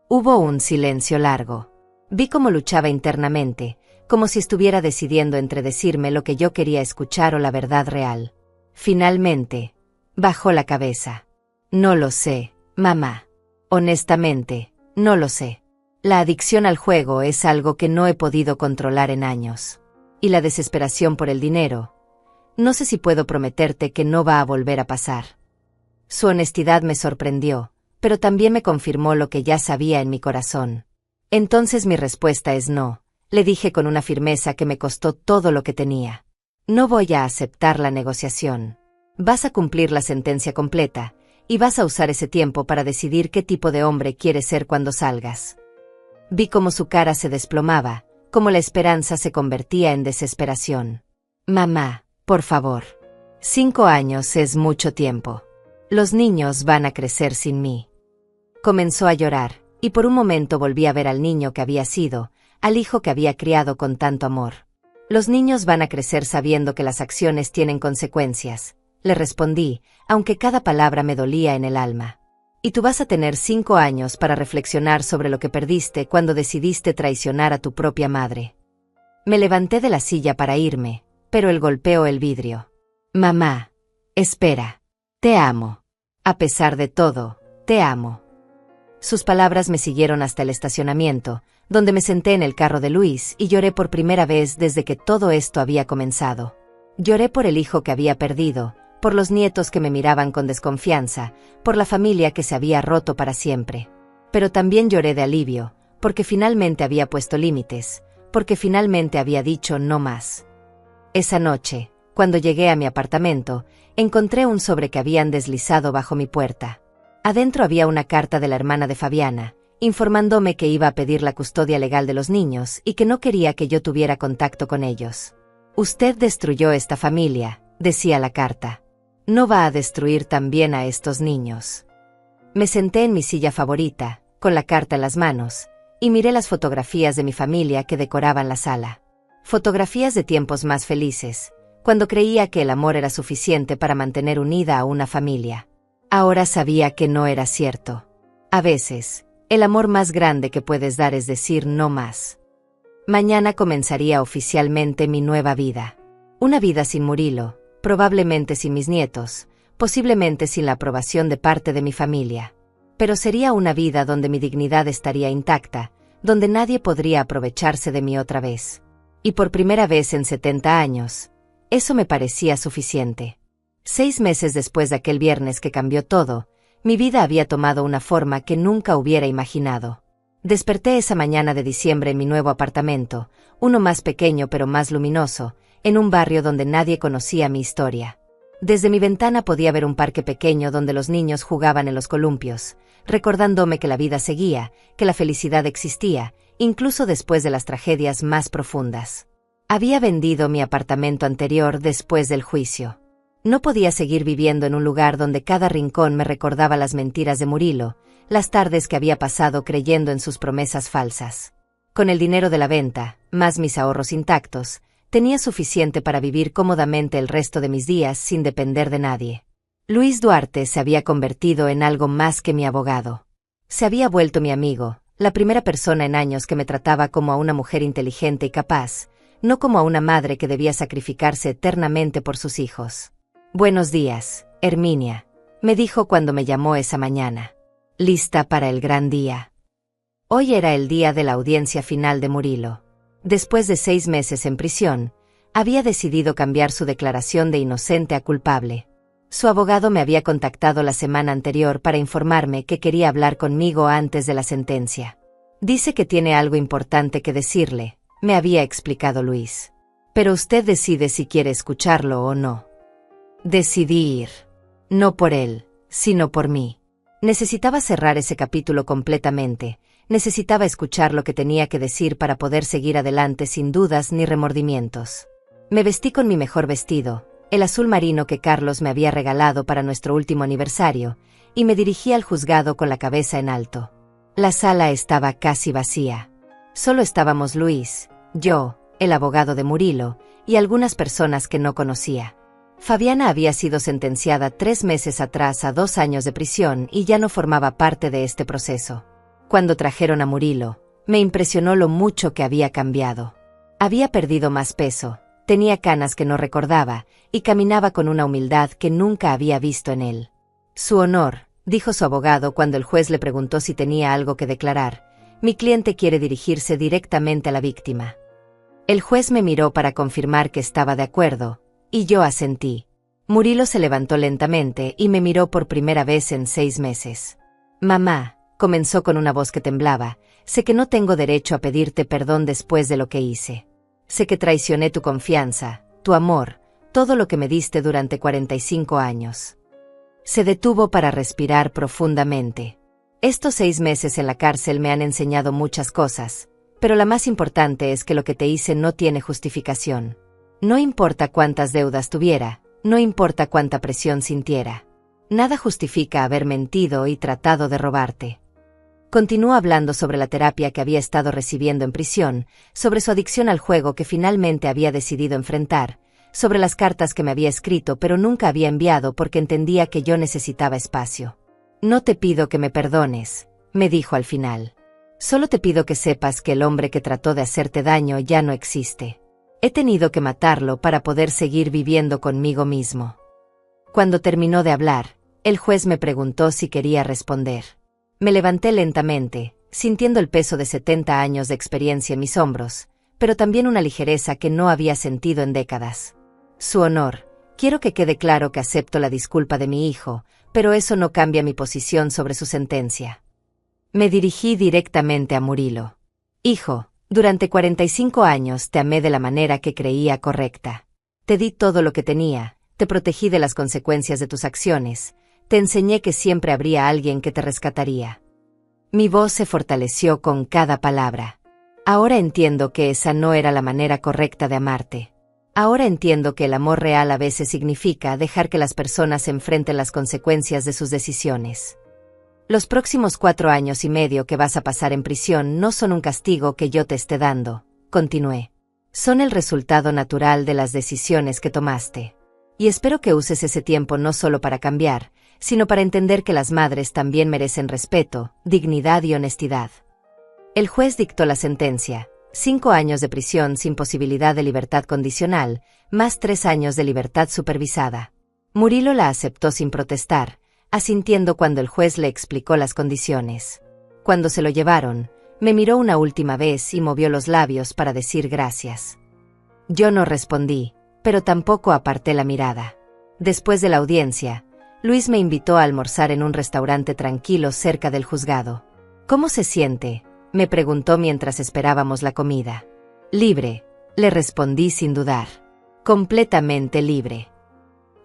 Hubo un silencio largo. Vi cómo luchaba internamente, como si estuviera decidiendo entre decirme lo que yo quería escuchar o la verdad real. Finalmente, bajó la cabeza. No lo sé, mamá. Honestamente, no lo sé. La adicción al juego es algo que no he podido controlar en años. Y la desesperación por el dinero. No sé si puedo prometerte que no va a volver a pasar. Su honestidad me sorprendió, pero también me confirmó lo que ya sabía en mi corazón. Entonces mi respuesta es no, le dije con una firmeza que me costó todo lo que tenía. No voy a aceptar la negociación. Vas a cumplir la sentencia completa, y vas a usar ese tiempo para decidir qué tipo de hombre quieres ser cuando salgas. Vi cómo su cara se desplomaba, cómo la esperanza se convertía en desesperación. Mamá, por favor. 5 años es mucho tiempo. Los niños van a crecer sin mí. Comenzó a llorar, y por un momento volví a ver al niño que había sido, al hijo que había criado con tanto amor. Los niños van a crecer sabiendo que las acciones tienen consecuencias, le respondí, aunque cada palabra me dolía en el alma. Y tú vas a tener 5 años para reflexionar sobre lo que perdiste cuando decidiste traicionar a tu propia madre. Me levanté de la silla para irme, pero él golpeó el vidrio. Mamá, espera. Te amo. A pesar de todo, te amo. Sus palabras me siguieron hasta el estacionamiento, donde me senté en el carro de Luis y lloré por primera vez desde que todo esto había comenzado. Lloré por el hijo que había perdido, por los nietos que me miraban con desconfianza, por la familia que se había roto para siempre. Pero también lloré de alivio, porque finalmente había puesto límites, porque finalmente había dicho no más. Esa noche, cuando llegué a mi apartamento, encontré un sobre que habían deslizado bajo mi puerta. Adentro había una carta de la hermana de Fabiana, informándome que iba a pedir la custodia legal de los niños y que no quería que yo tuviera contacto con ellos. Usted destruyó esta familia, decía la carta. ¿No va a destruir también a estos niños? Me senté en mi silla favorita, con la carta en las manos, y miré las fotografías de mi familia que decoraban la sala. Fotografías de tiempos más felices, cuando creía que el amor era suficiente para mantener unida a una familia. Ahora sabía que no era cierto. A veces, el amor más grande que puedes dar es decir no más. Mañana comenzaría oficialmente mi nueva vida. Una vida sin Murilo, probablemente sin mis nietos, posiblemente sin la aprobación de parte de mi familia. Pero sería una vida donde mi dignidad estaría intacta, donde nadie podría aprovecharse de mí otra vez. Y por primera vez en 70 años, eso me parecía suficiente. 6 meses después de aquel viernes que cambió todo, mi vida había tomado una forma que nunca hubiera imaginado. Desperté esa mañana de diciembre en mi nuevo apartamento, uno más pequeño pero más luminoso, en un barrio donde nadie conocía mi historia. Desde mi ventana podía ver un parque pequeño donde los niños jugaban en los columpios, recordándome que la vida seguía, que la felicidad existía, incluso después de las tragedias más profundas. Había vendido mi apartamento anterior después del juicio. No podía seguir viviendo en un lugar donde cada rincón me recordaba las mentiras de Murilo, las tardes que había pasado creyendo en sus promesas falsas. Con el dinero de la venta, más mis ahorros intactos, tenía suficiente para vivir cómodamente el resto de mis días sin depender de nadie. Luis Duarte se había convertido en algo más que mi abogado. Se había vuelto mi amigo, la primera persona en años que me trataba como a una mujer inteligente y capaz, no como a una madre que debía sacrificarse eternamente por sus hijos. «Buenos días, Herminia», me dijo cuando me llamó esa mañana. «¿Lista para el gran día?». Hoy era el día de la audiencia final de Murilo. Después de 6 meses en prisión, había decidido cambiar su declaración de inocente a culpable. Su abogado me había contactado la semana anterior para informarme que quería hablar conmigo antes de la sentencia. «Dice que tiene algo importante que decirle», me había explicado Luis. «Pero usted decide si quiere escucharlo o no». Decidí ir. No por él, sino por mí. Necesitaba cerrar ese capítulo completamente, necesitaba escuchar lo que tenía que decir para poder seguir adelante sin dudas ni remordimientos. Me vestí con mi mejor vestido, el azul marino que Carlos me había regalado para nuestro último aniversario, y me dirigí al juzgado con la cabeza en alto. La sala estaba casi vacía. Solo estábamos Luis, yo, el abogado de Murilo, y algunas personas que no conocía. Fabiana había sido sentenciada 3 meses atrás a 2 años de prisión y ya no formaba parte de este proceso. Cuando trajeron a Murilo, me impresionó lo mucho que había cambiado. Había perdido más peso, tenía canas que no recordaba, y caminaba con una humildad que nunca había visto en él. «Su honor», dijo su abogado cuando el juez le preguntó si tenía algo que declarar, «mi cliente quiere dirigirse directamente a la víctima». El juez me miró para confirmar que estaba de acuerdo, y yo asentí. Murilo se levantó lentamente y me miró por primera vez en 6 meses. «Mamá», comenzó con una voz que temblaba, «sé que no tengo derecho a pedirte perdón después de lo que hice. Sé que traicioné tu confianza, tu amor, todo lo que me diste durante 45 años». Se detuvo para respirar profundamente. «Estos 6 meses en la cárcel me han enseñado muchas cosas, pero la más importante es que lo que te hice no tiene justificación. No importa cuántas deudas tuviera, no importa cuánta presión sintiera. Nada justifica haber mentido y tratado de robarte». Continuó hablando sobre la terapia que había estado recibiendo en prisión, sobre su adicción al juego que finalmente había decidido enfrentar, sobre las cartas que me había escrito pero nunca había enviado porque entendía que yo necesitaba espacio. «No te pido que me perdones», me dijo al final. «Solo te pido que sepas que el hombre que trató de hacerte daño ya no existe. He tenido que matarlo para poder seguir viviendo conmigo mismo». Cuando terminó de hablar, el juez me preguntó si quería responder. Me levanté lentamente, sintiendo el peso de 70 años de experiencia en mis hombros, pero también una ligereza que no había sentido en décadas. «Su honor, quiero que quede claro que acepto la disculpa de mi hijo, pero eso no cambia mi posición sobre su sentencia». Me dirigí directamente a Murilo. «Hijo, durante 45 años te amé de la manera que creía correcta. Te di todo lo que tenía, te protegí de las consecuencias de tus acciones, te enseñé que siempre habría alguien que te rescataría». Mi voz se fortaleció con cada palabra. «Ahora entiendo que esa no era la manera correcta de amarte. Ahora entiendo que el amor real a veces significa dejar que las personas enfrenten las consecuencias de sus decisiones. Los próximos 4 años y medio que vas a pasar en prisión no son un castigo que yo te esté dando», continué. «Son el resultado natural de las decisiones que tomaste. Y espero que uses ese tiempo no solo para cambiar, sino para entender que las madres también merecen respeto, dignidad y honestidad». El juez dictó la sentencia: 5 años de prisión sin posibilidad de libertad condicional, más 3 años de libertad supervisada. Murilo la aceptó sin protestar, asintiendo cuando el juez le explicó las condiciones. Cuando se lo llevaron, me miró una última vez y movió los labios para decir gracias. Yo no respondí, pero tampoco aparté la mirada. Después de la audiencia, Luis me invitó a almorzar en un restaurante tranquilo cerca del juzgado. ¿Cómo se siente?, me preguntó mientras esperábamos la comida. Libre, le respondí sin dudar. Completamente libre.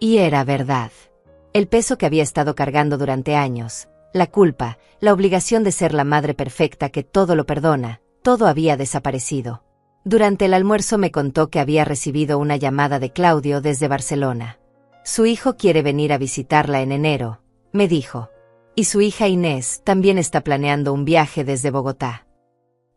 Y era verdad. El peso que había estado cargando durante años, la culpa, la obligación de ser la madre perfecta que todo lo perdona, todo había desaparecido. Durante el almuerzo me contó que había recibido una llamada de Claudio desde Barcelona. Su hijo quiere venir a visitarla en enero, me dijo. Y su hija Inés también está planeando un viaje desde Bogotá.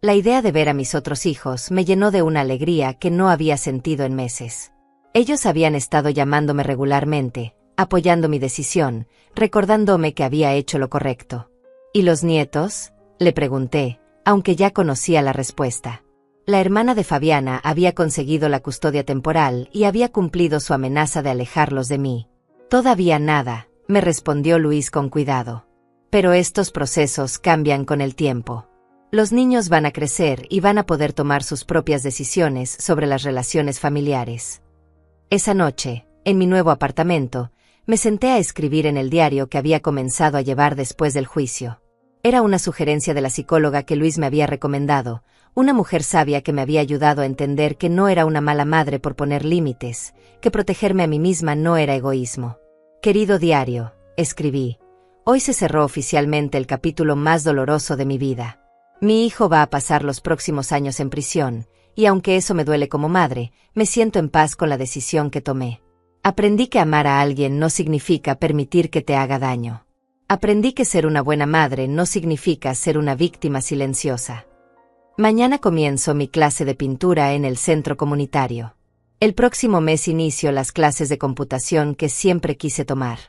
La idea de ver a mis otros hijos me llenó de una alegría que no había sentido en meses. Ellos habían estado llamándome regularmente, apoyando mi decisión, recordándome que había hecho lo correcto. ¿Y los nietos?, le pregunté, aunque ya conocía la respuesta. La hermana de Fabiana había conseguido la custodia temporal y había cumplido su amenaza de alejarlos de mí. Todavía nada, me respondió Luis con cuidado. Pero estos procesos cambian con el tiempo. Los niños van a crecer y van a poder tomar sus propias decisiones sobre las relaciones familiares. Esa noche, en mi nuevo apartamento, me senté a escribir en el diario que había comenzado a llevar después del juicio. Era una sugerencia de la psicóloga que Luis me había recomendado, una mujer sabia que me había ayudado a entender que no era una mala madre por poner límites, que protegerme a mí misma no era egoísmo. Querido diario, escribí, hoy se cerró oficialmente el capítulo más doloroso de mi vida. Mi hijo va a pasar los próximos años en prisión, y aunque eso me duele como madre, me siento en paz con la decisión que tomé. Aprendí que amar a alguien no significa permitir que te haga daño. Aprendí que ser una buena madre no significa ser una víctima silenciosa. Mañana comienzo mi clase de pintura en el centro comunitario. El próximo mes inicio las clases de computación que siempre quise tomar.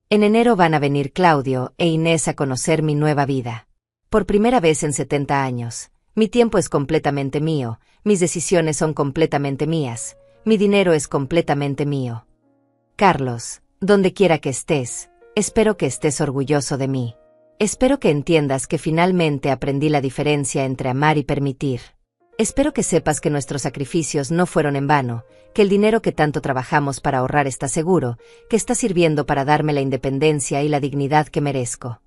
En enero van a venir Claudio e Inés a conocer mi nueva vida. Por primera vez en 70 años, mi tiempo es completamente mío, mis decisiones son completamente mías, mi dinero es completamente mío. Carlos, donde quiera que estés, espero que estés orgulloso de mí. Espero que entiendas que finalmente aprendí la diferencia entre amar y permitir. Espero que sepas que nuestros sacrificios no fueron en vano, que el dinero que tanto trabajamos para ahorrar está seguro, que está sirviendo para darme la independencia y la dignidad que merezco.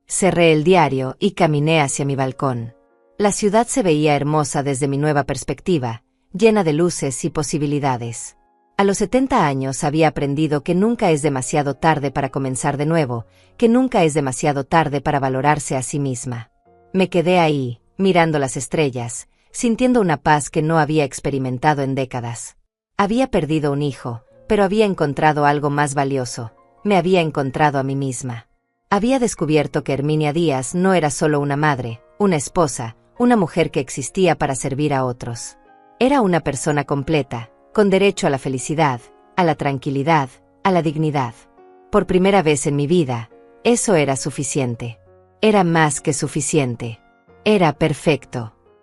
Cerré el diario y caminé hacia mi balcón. La ciudad se veía hermosa desde mi nueva perspectiva, llena de luces y posibilidades. A los 70 años había aprendido que nunca es demasiado tarde para comenzar de nuevo, que nunca es demasiado tarde para valorarse a sí misma. Me quedé ahí, mirando las estrellas, sintiendo una paz que no había experimentado en décadas. Había perdido un hijo, pero había encontrado algo más valioso, me había encontrado a mí misma. Había descubierto que Herminia Díaz no era solo una madre, una esposa, una mujer que existía para servir a otros. Era una persona completa, con derecho a la felicidad, a la tranquilidad, a la dignidad. Por primera vez en mi vida, eso era suficiente. Era más que suficiente. Era perfecto.